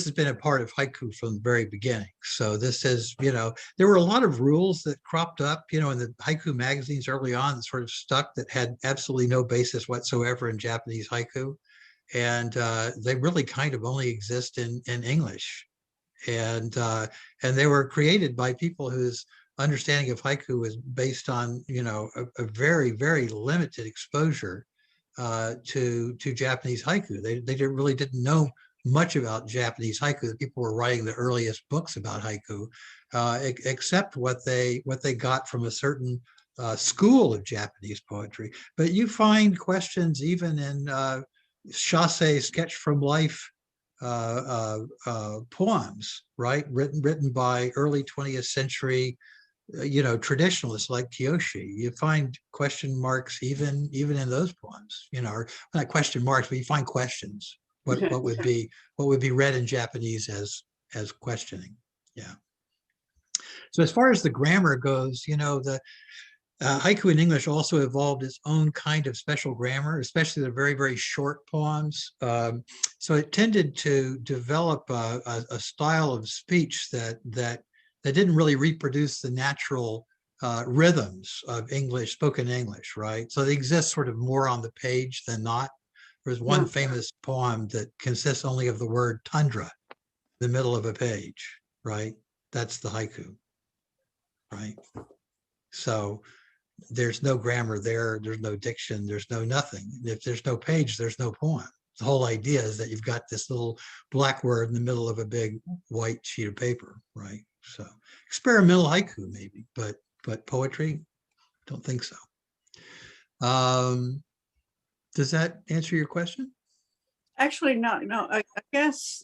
has been a part of haiku from the very beginning. So this is, there were a lot of rules that cropped up, in the haiku magazines early on that sort of stuck, that had absolutely no basis whatsoever in Japanese haiku. And they really kind of only exist in English. And they were created by people whose understanding of haiku was based on, a very, very limited exposure to Japanese haiku. They really didn't know much about Japanese haiku. The people were writing the earliest books about haiku, except what they got from a certain school of Japanese poetry. But you find questions even in Chaucer sketch from life poems, right? Written by early 20th century traditionalists like Kiyoshi. You find question marks even in those poems, or not question marks, but you find questions. What would be read in Japanese as questioning. Yeah. So as far as the grammar goes, the haiku in English also evolved its own kind of special grammar, especially the very, very short poems. So it tended to develop a style of speech that didn't really reproduce the natural rhythms of spoken English, right? So they exist sort of more on the page than not. There's one famous poem that consists only of the word tundra in the middle of a page, right? That's the haiku, right? So there's no grammar there, there's no diction, there's no nothing. If there's no page, there's no poem. The whole idea is that you've got this little black word in the middle of a big white sheet of paper, right? So experimental haiku maybe, but poetry, don't think so. Does that answer your question? Actually, no. I guess,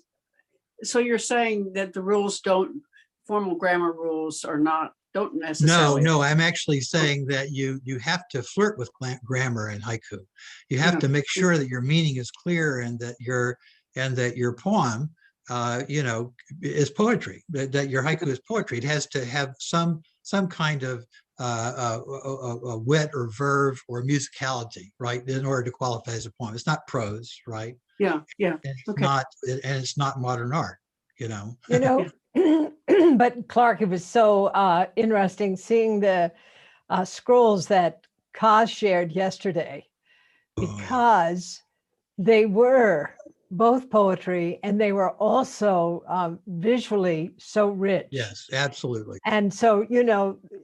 so you're saying that the formal grammar rules don't necessarily. No, I'm actually saying that you have to flirt with grammar in haiku. You have to make sure that your meaning is clear and that your poem is poetry, that your haiku is poetry. It has to have some kind of a wit or verve or musicality, right, in order to qualify as a poem. It's not prose, right? Yeah. It's not modern art, But Clark, it was so interesting seeing the scrolls that Kaz shared yesterday, because they were both poetry and they were also visually so rich. Yes, absolutely. And so,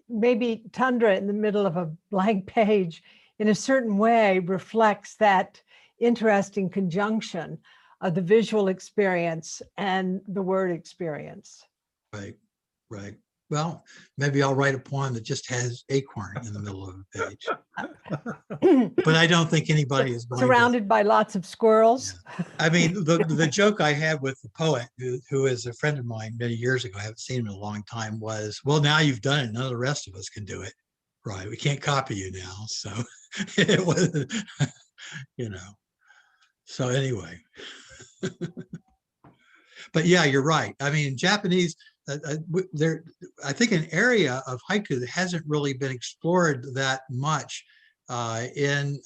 maybe tundra in the middle of a blank page in a certain way reflects that interesting conjunction of the visual experience and the word experience. Right. Well, maybe I'll write a poem that just has acorn in the middle of a page. But I don't think anybody is going surrounded by lots of squirrels. Yeah. I mean, the joke I had with the poet, who is a friend of mine many years ago, I haven't seen him in a long time, was, well, now you've done it, none of the rest of us can do it. Right. We can't copy you now. So it was, you know. So anyway, but yeah, you're right. I mean, Japanese, there, I think an area of haiku that hasn't really been explored that much in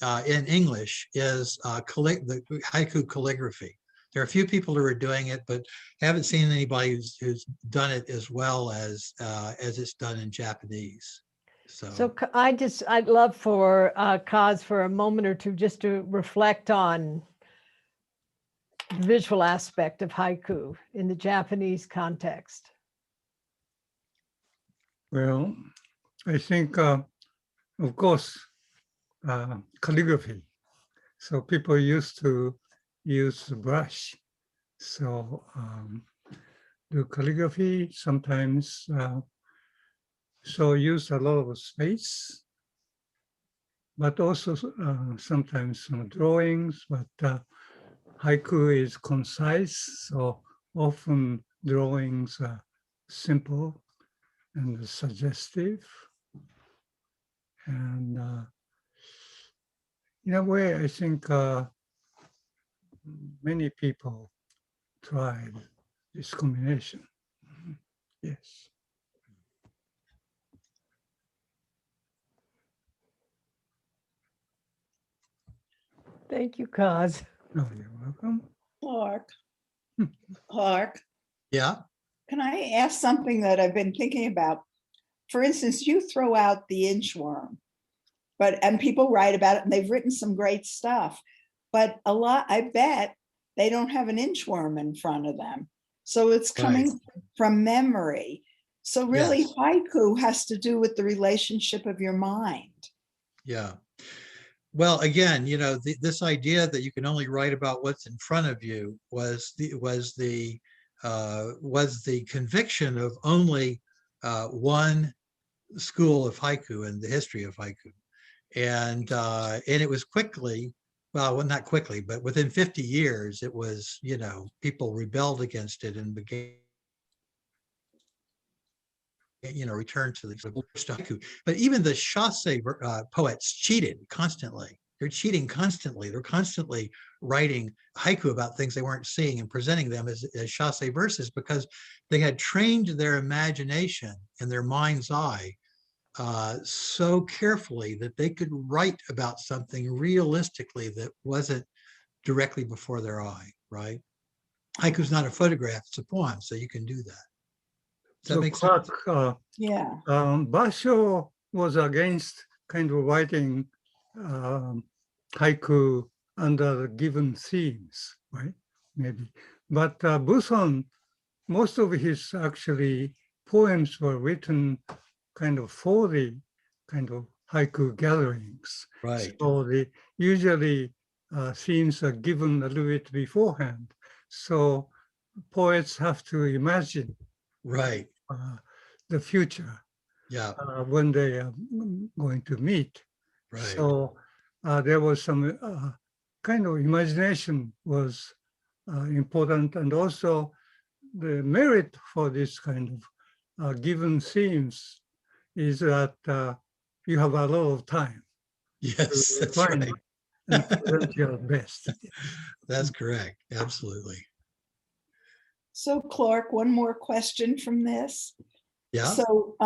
English is the haiku calligraphy. There are a few people who are doing it, but haven't seen anybody who's done it as well as it's done in Japanese. So I'd love for Kaz for a moment or two just to reflect on the visual aspect of haiku in the Japanese context. Well, I think, of course, calligraphy. So people used to use brush. So do calligraphy sometimes, so use a lot of space, but also sometimes some drawings, but haiku is concise, so often drawings are simple and suggestive. And in a way, I think many people tried this combination. Yes. Thank you, Kaz. Oh, you're welcome. Clark, Yeah. can I ask something that I've been thinking about? For instance, you throw out the inchworm, and people write about it and they've written some great stuff, but I bet they don't have an inchworm in front of them. So it's coming from memory. So really, yes, haiku has to do with the relationship of your mind. Yeah. Well, again, you know, this idea that you can only write about what's in front of you was the conviction of only one school of haiku in the history of haiku, and it was quickly, well, not quickly, but within 50 years, it was, you know, people rebelled against it and began, you know, return to the haiku. But even the chassé poets cheated constantly. They're cheating constantly. They're constantly writing haiku about things they weren't seeing and presenting them as chassé verses because they had trained their imagination and their mind's eye so carefully that they could write about something realistically that wasn't directly before their eye, right? Haiku's not a photograph, it's a poem, so you can do that. Does that make sense? Yeah. Basho was against kind of writing haiku under given themes, right? Maybe. But Buson, most of his actually poems were written kind of for the kind of haiku gatherings. Right. So usually themes are given a little bit beforehand. So poets have to imagine right the future. Yeah. When they are going to meet. Right. So there was some kind of imagination was important, and also the merit for this kind of given themes is that you have a lot of time. Yes, that's right. And present your best. That's correct. Absolutely. So Clark, one more question from this. Yeah. So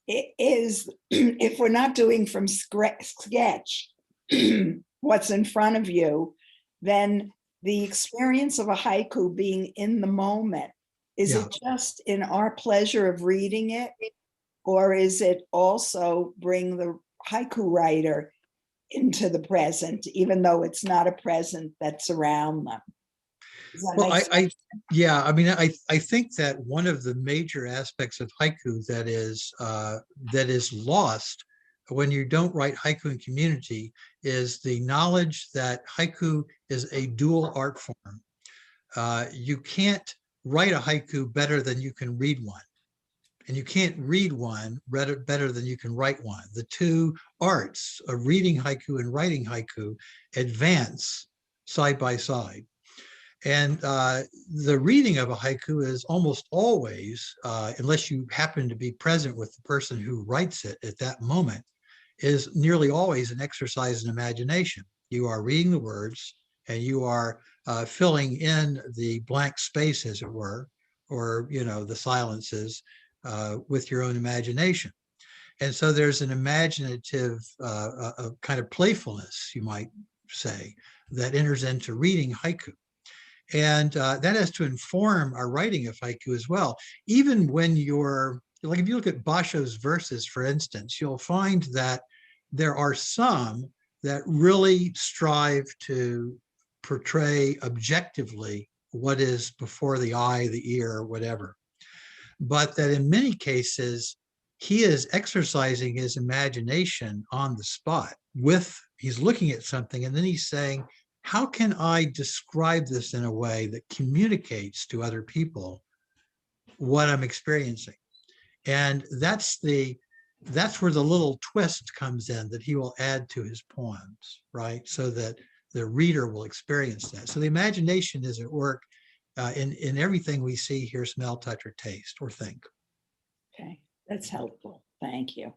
it is, if we're not doing from sketch what's in front of you, then the experience of a haiku being in the moment, is it just in our pleasure of reading it, or is it also bring the haiku writer into the present, even though it's not a present that's around them? Well, I mean, I think that one of the major aspects of haiku that is lost when you don't write haiku in community is the knowledge that haiku is a dual art form. You can't write a haiku better than you can read one, and you can't read one better than you can write one. The two arts of reading haiku and writing haiku advance side by side. And the reading of a haiku is almost always, unless you happen to be present with the person who writes it at that moment, is nearly always an exercise in imagination. You are reading the words and you are filling in the blank space, as it were, or, you know, the silences with your own imagination. And so there's an imaginative kind of playfulness, you might say, that enters into reading haiku. And that has to inform our writing of haiku as well. Even when you're, like if you look at Basho's verses, for instance, you'll find that there are some that really strive to portray objectively what is before the eye, the ear, or whatever. But that in many cases, he is exercising his imagination on the spot he's looking at something and then he's saying, how can I describe this in a way that communicates to other people what I'm experiencing? And that's where the little twist comes in that he will add to his poems, right? So that the reader will experience that. So the imagination is at work in everything we see, hear, smell, touch, or taste, or think. Okay, that's helpful. Thank you.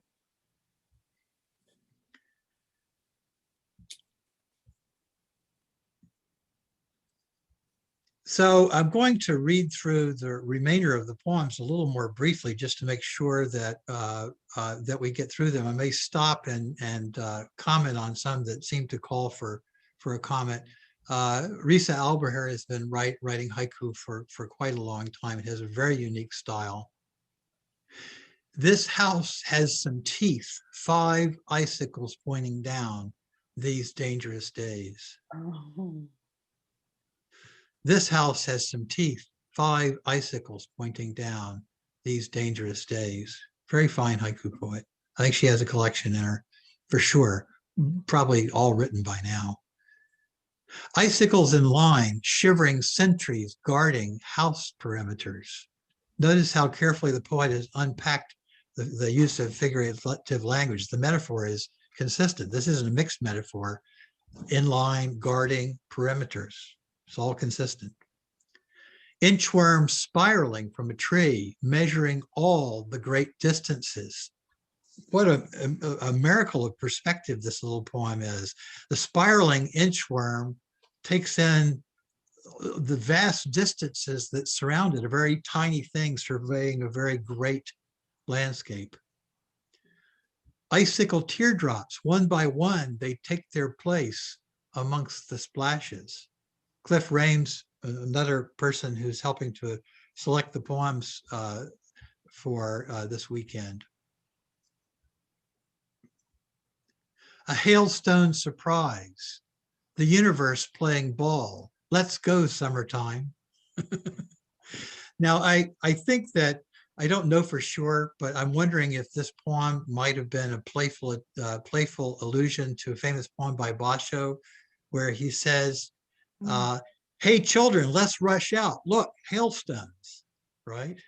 So I'm going to read through the remainder of the poems a little more briefly, just to make sure that that we get through them. I may stop and comment on some that seem to call for a comment. Risa Alberher has been writing haiku for quite a long time. It has a very unique style. This house has some teeth, 5 icicles pointing down these dangerous days. Oh. This house has some teeth, 5 icicles pointing down these dangerous days. Very fine haiku poet. I think she has a collection in her, for sure, probably all written by now. Icicles in line, shivering sentries guarding house perimeters. Notice how carefully the poet has unpacked the use of figurative language. The metaphor is consistent. This isn't a mixed metaphor. In line, guarding, perimeters. It's all consistent. Inchworm spiraling from a tree, measuring all the great distances. What a miracle of perspective this little poem is. The spiraling inchworm takes in the vast distances that surround it, a very tiny thing surveying a very great landscape. Icicle teardrops, one by one, they take their place amongst the splashes. Cliff Rames, another person who's helping to select the poems for this weekend. A hailstone surprise, the universe playing ball. Let's go, summertime. Now, I think that, I don't know for sure, but I'm wondering if this poem might have been a playful allusion to a famous poem by Basho, where he says, hey, children, let's rush out. Look, hailstones, right?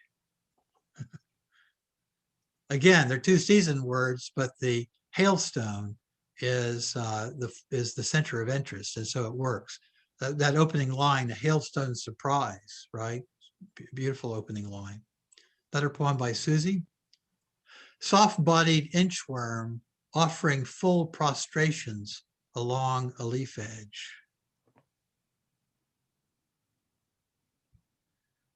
Again, they're 2 season words, but the hailstone is the center of interest, and so it works. That opening line, a hailstone surprise, right? Beautiful opening line. Another poem by Susie. Soft-bodied inchworm offering full prostrations along a leaf edge.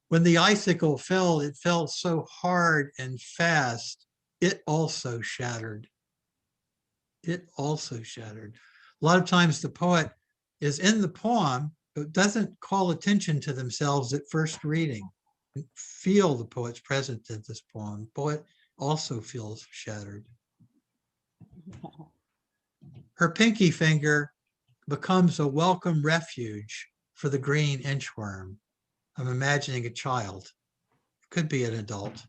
When the icicle fell, it fell so hard and fast, it also shattered. It also shattered. A lot of times the poet is in the poem, but doesn't call attention to themselves at first reading. Feel the poet's presence in this poem. The poet also feels shattered. Her pinky finger becomes a welcome refuge for the green inchworm. I'm imagining a child. It could be an adult,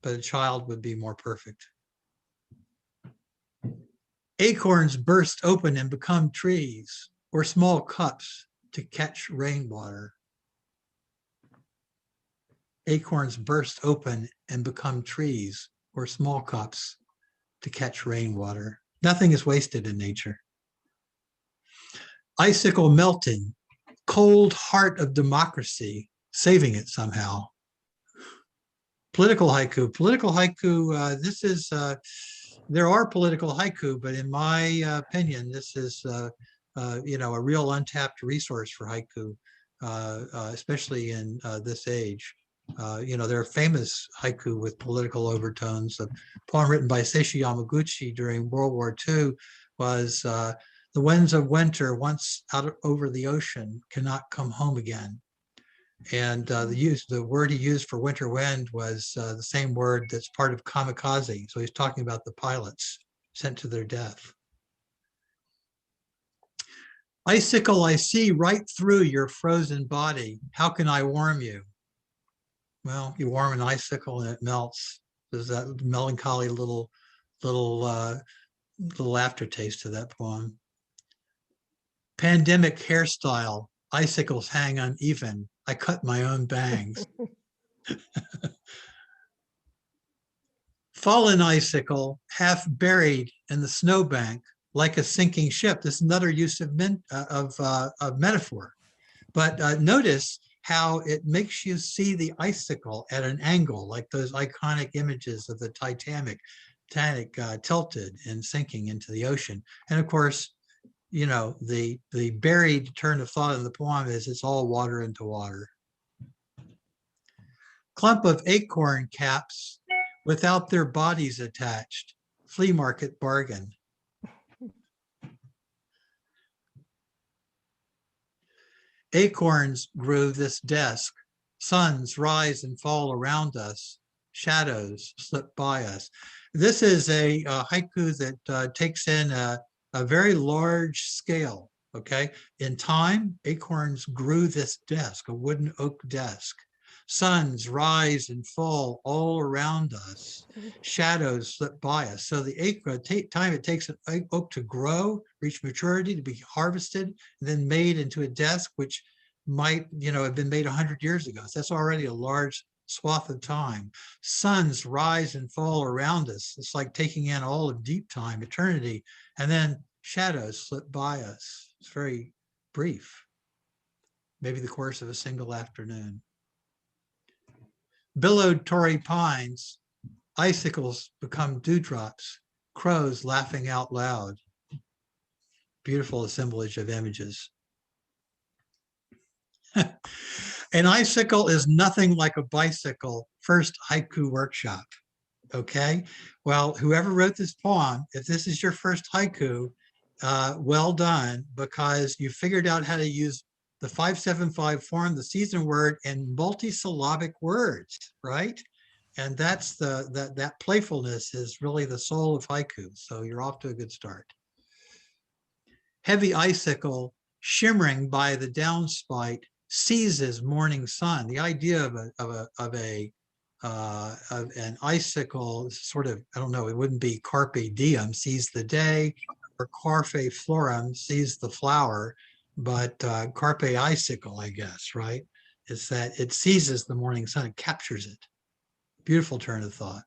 but a child would be more perfect. Acorns burst open and become trees, or small cups to catch rainwater. Acorns burst open and become trees, or small cups to catch rainwater. Nothing is wasted in nature. Icicle melting, cold heart of democracy, saving it somehow. Political haiku. Political haiku, this is there are political haiku, but in my opinion, this is you know, a real untapped resource for haiku, especially in this age. You know, there are famous haiku with political overtones. A poem written by Seishi Yamaguchi during World War II was the winds of winter, once out over the ocean, cannot come home again. And the word he used for winter wind was the same word that's part of kamikaze. So he's talking about the pilots sent to their death. Icicle, I see right through your frozen body. How can I warm you? Well, you warm an icicle and it melts. There's that melancholy little aftertaste to that poem. Pandemic hairstyle. Icicles hang uneven. I cut my own bangs. Fallen icicle, half buried in the snowbank, like a sinking ship. This is another use of metaphor. But notice how it makes you see the icicle at an angle, like those iconic images of the Titanic tilted and sinking into the ocean. And of course, you know, the buried turn of thought in the poem is it's all water into water. Clump of acorn caps without their bodies attached. Flea market bargain. Acorns grew this desk. Suns rise and fall around us. Shadows slip by us. This is a haiku that takes in a very large scale, okay? In time, acorns grew this desk, a wooden oak desk. Suns rise and fall all around us. Shadows slip by us. So the time it takes an oak to grow, reach maturity, to be harvested, and then made into a desk, which might, you know, have been made 100 years ago. So that's already a large swath of time. Suns rise and fall around us. It's like taking in all of deep time, eternity, and then shadows slip by us. It's very brief, maybe the course of a single afternoon. Billowed Torrey pines, icicles become dewdrops, crows laughing out loud. Beautiful assemblage of images. An icicle is nothing like a bicycle. First haiku workshop. Okay, well, whoever wrote this poem, if this is your first haiku, well done, because you figured out how to use the 575 form, the season word, and multisyllabic words, right? And that's that playfulness is really the soul of haiku. So you're off to a good start. Heavy icicle shimmering by the downspite seizes morning sun. The idea of an icicle, sort of, I don't know, it wouldn't be carpe diem, seize the day, or carpe florum, seize the flower, but carpe icicle, I guess, right? It's that it seizes the morning sun, it captures it. Beautiful turn of thought.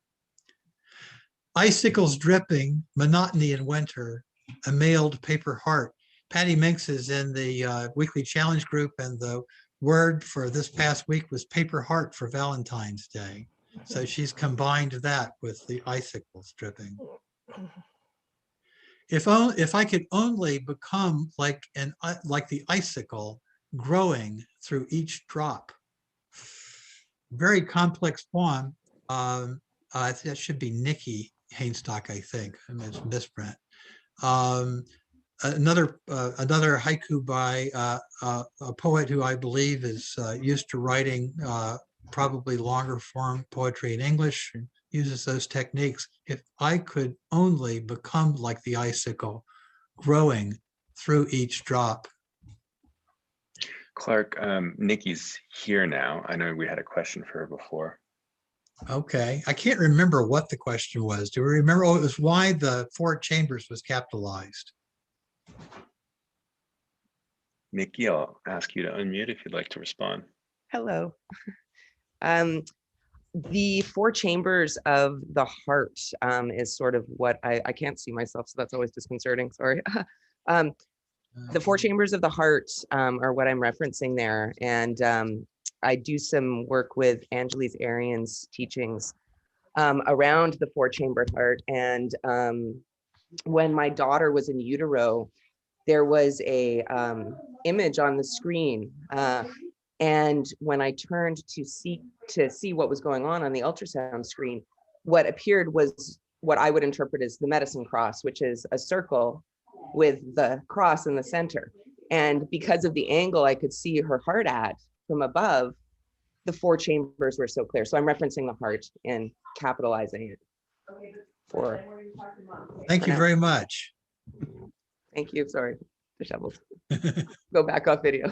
Icicles dripping, monotony in winter, a mailed paper heart. Patty Minks is in the weekly challenge group, and the word for this past week was paper heart for Valentine's Day. So she's combined that with the icicles dripping. If I could only become like the icicle growing through each drop. Very complex poem. That should be Nikki Hainstock, I think. I mean, it's misprint. Another haiku by a poet who I believe is used to writing probably longer form poetry in English, and uses those techniques. If I could only become like the icicle, growing through each drop. Clark, Nikki's here now. I know we had a question for her before. Okay, I can't remember what the question was. Do we remember? Oh, it was why the 4 chambers was capitalized. Nikki, I'll ask you to unmute if you'd like to respond. Hello. The 4 chambers of the heart is sort of what I can't see myself, so that's always disconcerting. Sorry. The 4 chambers of the heart are what I'm referencing there, and I do some work with Angeles Arian's teachings around the 4-chambered heart. And when my daughter was in utero, there was a image on the screen. And when I turned to see what was going on the ultrasound screen, what appeared was what I would interpret as the medicine cross, which is a circle with the cross in the center. And because of the angle I could see her heart at from above, the 4 chambers were so clear. So I'm referencing the heart and capitalizing it for. Thank you very much. Thank you. Sorry, disheveled. Go back off video.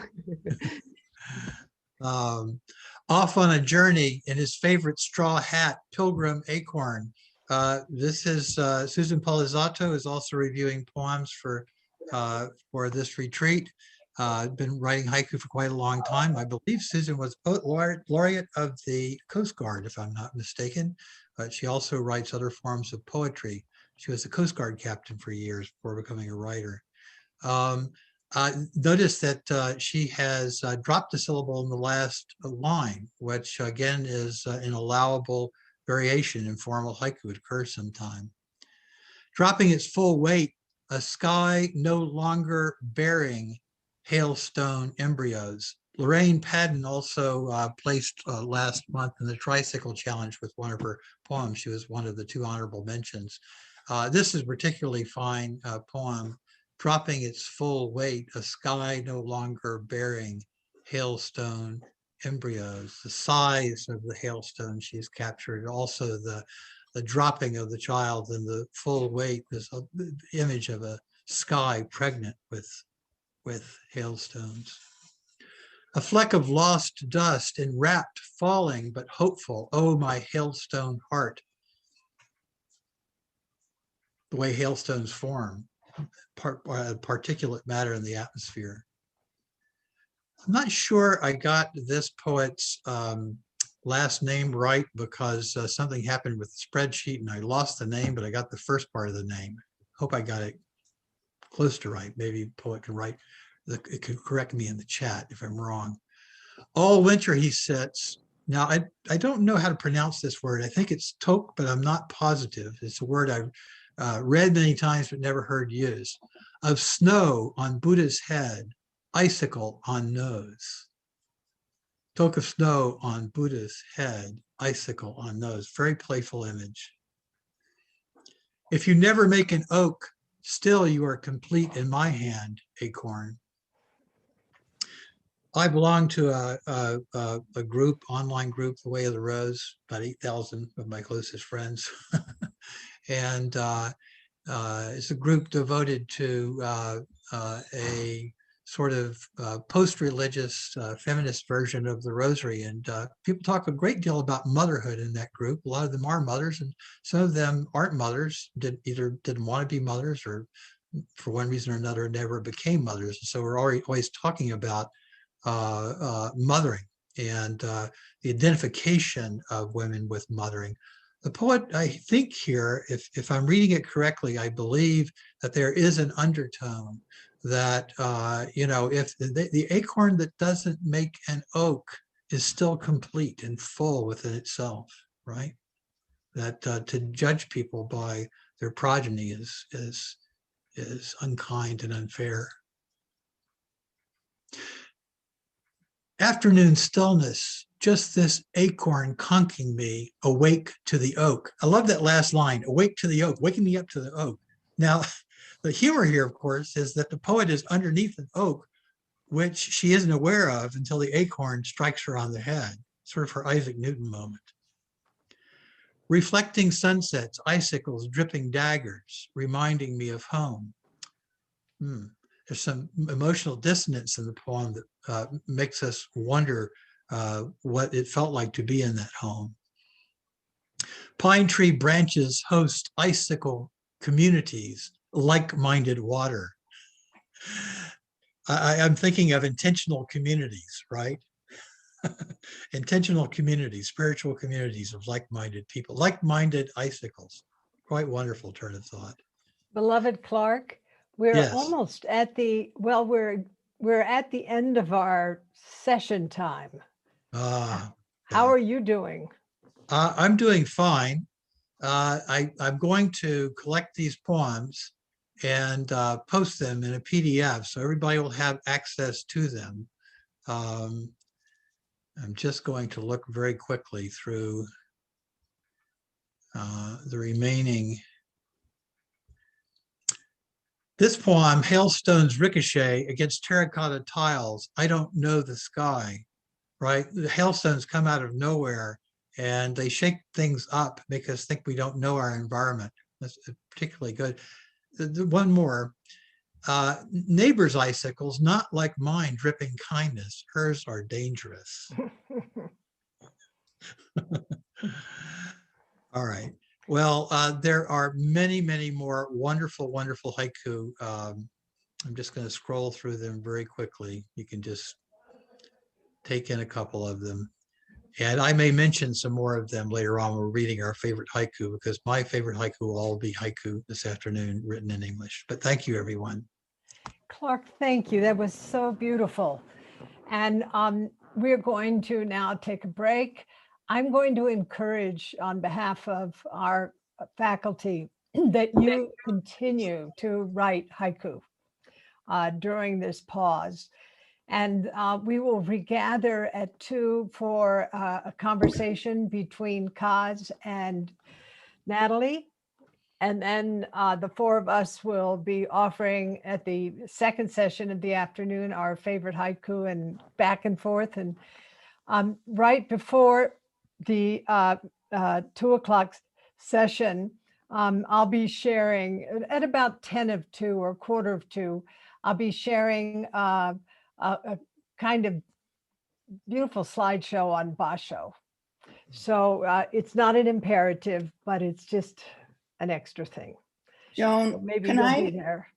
Off on a journey in his favorite straw hat, Pilgrim Acorn. This is Susan Polizzato is also reviewing poems for this retreat. Been writing haiku for quite a long time. I believe Susan was laureate of the Coast Guard, if I'm not mistaken, but she also writes other forms of poetry. She was a Coast Guard captain for years before becoming a writer. Notice that she has dropped a syllable in the last line, which again is an allowable variation in formal haiku. It occurs sometime. Dropping its full weight, a sky no longer bearing hailstone embryos. Lorraine Padden also placed last month in the Tricycle Challenge with one of her poems. She was one of the 2 honorable mentions. This is a particularly fine poem. Dropping its full weight, a sky no longer bearing hailstone embryos. The size of the hailstone she's captured, also the dropping of the child and the full weight, this image of a sky pregnant with hailstones. A fleck of lost dust, enwrapped, falling, but hopeful. Oh, my hailstone heart. The way hailstones form. Particulate matter in the atmosphere. I'm not sure I got this poet's last name right because something happened with the spreadsheet and I lost the name, but I got the first part of the name. Hope I got it close to right. Maybe the poet can write, it could correct me in the chat if I'm wrong. All winter he sits. Now, I don't know how to pronounce this word. I think it's toke, but I'm not positive. It's a word I've read many times but never heard used. Of snow on Buddha's head, icicle on nose. Toke of snow on Buddha's head, icicle on nose. Very playful image. If you never make an oak, still you are complete in my hand, acorn. I belong to a group, online group, The Way of the Rose, about 8,000 of my closest friends. And it's a group devoted to a sort of post-religious feminist version of the rosary. And people talk a great deal about motherhood in that group. A lot of them are mothers, and some of them aren't mothers, either didn't want to be mothers or for one reason or another never became mothers. So we're always talking about mothering and the identification of women with mothering. The poet, I think here, if I'm reading it correctly, I believe that there is an undertone that, if the acorn that doesn't make an oak is still complete and full within itself, right? That to judge people by their progeny is unkind and unfair. Afternoon stillness, just this acorn conking me, awake to the oak. I love that last line, awake to the oak, waking me up to the oak. Now, the humor here, of course, is that the poet is underneath an oak, which she isn't aware of until the acorn strikes her on the head, sort of her Isaac Newton moment. Reflecting sunsets, icicles, dripping daggers, reminding me of home. There's some emotional dissonance in the poem that makes us wonder what it felt like to be in that home. Pine tree branches host icicle communities, like-minded water. I'm thinking of intentional communities, right? Intentional communities, spiritual communities of like-minded people, like-minded icicles. Quite wonderful turn of thought. Beloved Clark, we're Yes. almost at the, well, we're at the end of our session time. How are you doing? I'm doing fine. I'm going to collect these poems and post them in a PDF so everybody will have access to them. I'm just going to look very quickly through the remaining. This poem, Hailstones Ricochet Against Terracotta Tiles, I Don't Know the Sky, right? The hailstones come out of nowhere and they shake things up, make us think we don't know our environment. That's particularly good. One more, neighbor's icicles, not like mine, dripping kindness, hers are dangerous. All right. Well, there are many, many more wonderful, wonderful haiku. I'm just going to scroll through them very quickly. You can just take in a couple of them. And I may mention some more of them later on. We're reading our favorite haiku because my favorite haiku will all be haiku this afternoon written in English. But thank you, everyone. Clark, thank you. That was so beautiful. And we're going to now take a break. I'm going to encourage on behalf of our faculty that you continue to write haiku during this pause. And we will regather at 2 for a conversation between Kaz and Natalie. And then the 4 of us will be offering at the second session of the afternoon our favorite haiku and back and forth. And right before the 2 o'clock session, I'll be sharing at about 10 of 2 or quarter of 2, I'll be sharing a kind of beautiful slideshow on Basho. So it's not an imperative, but it's just an extra thing. Joan, so maybe you'll be there.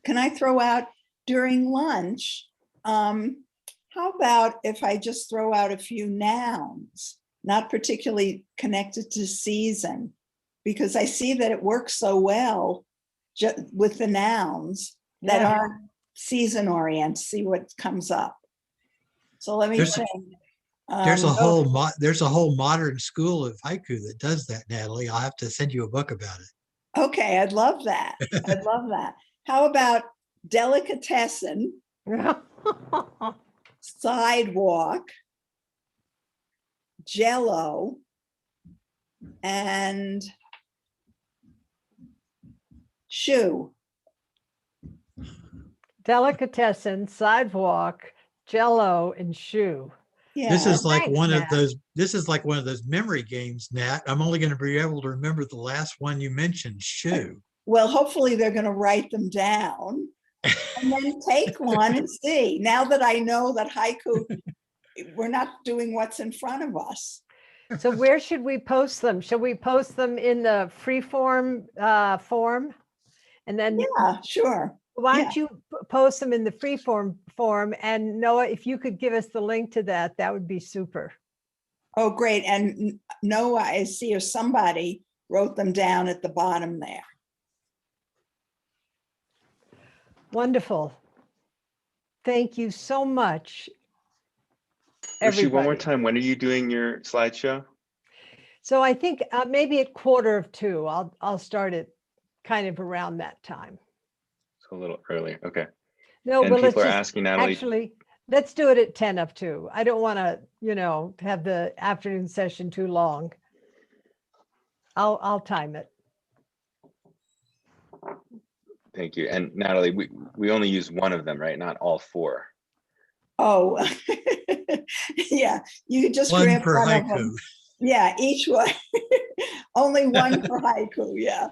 Can I throw out during lunch? How about if I just throw out a few nouns, not particularly connected to season, because I see that it works so well with the nouns that aren't season oriented. See what comes up. So let me think. There's a whole modern school of haiku that does that, Natalie. I'll have to send you a book about it. Okay, I'd love that. I'd love that. How about delicatessen, sidewalk, jello, and shoe? Delicatessen, sidewalk, jello, and shoe. Yeah. This is like one of those memory games, Nat. I'm only going to be able to remember the last one you mentioned, shoe. Well, hopefully they're going to write them down and then take one and see. Now that I know that haiku, we're not doing what's in front of us. So where should we post them? Should we post them in the freeform form? And then yeah, sure. Why don't you post them in the freeform form? And Noah, if you could give us the link to that, that would be super. Oh, great. And Noah, I see if somebody wrote them down at the bottom there. Wonderful. Thank you so much. Rishi, one more time, when are you doing your slideshow? So I think maybe at 1:45. I'll start it kind of around that time. So a little early, okay. No, and but people are asking Natalie. Actually, let's do it at 1:50. I don't want to, have the afternoon session too long. I'll time it. Thank you. And Natalie, we only use one of them, right? Not all 4. Oh, yeah. You could just one grab per one haiku. of them. Yeah, each one. Only one for haiku, yeah.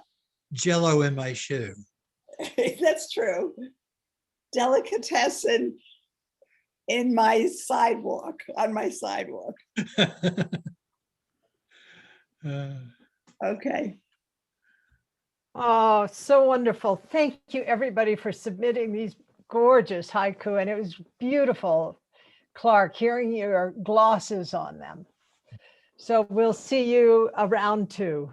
Jello in my shoe. That's true. Delicatessen in my sidewalk, on my sidewalk. Okay. Oh, so wonderful. Thank you, everybody, for submitting these gorgeous haiku. And it was beautiful, Clark, hearing your glosses on them. So we'll see you around 2.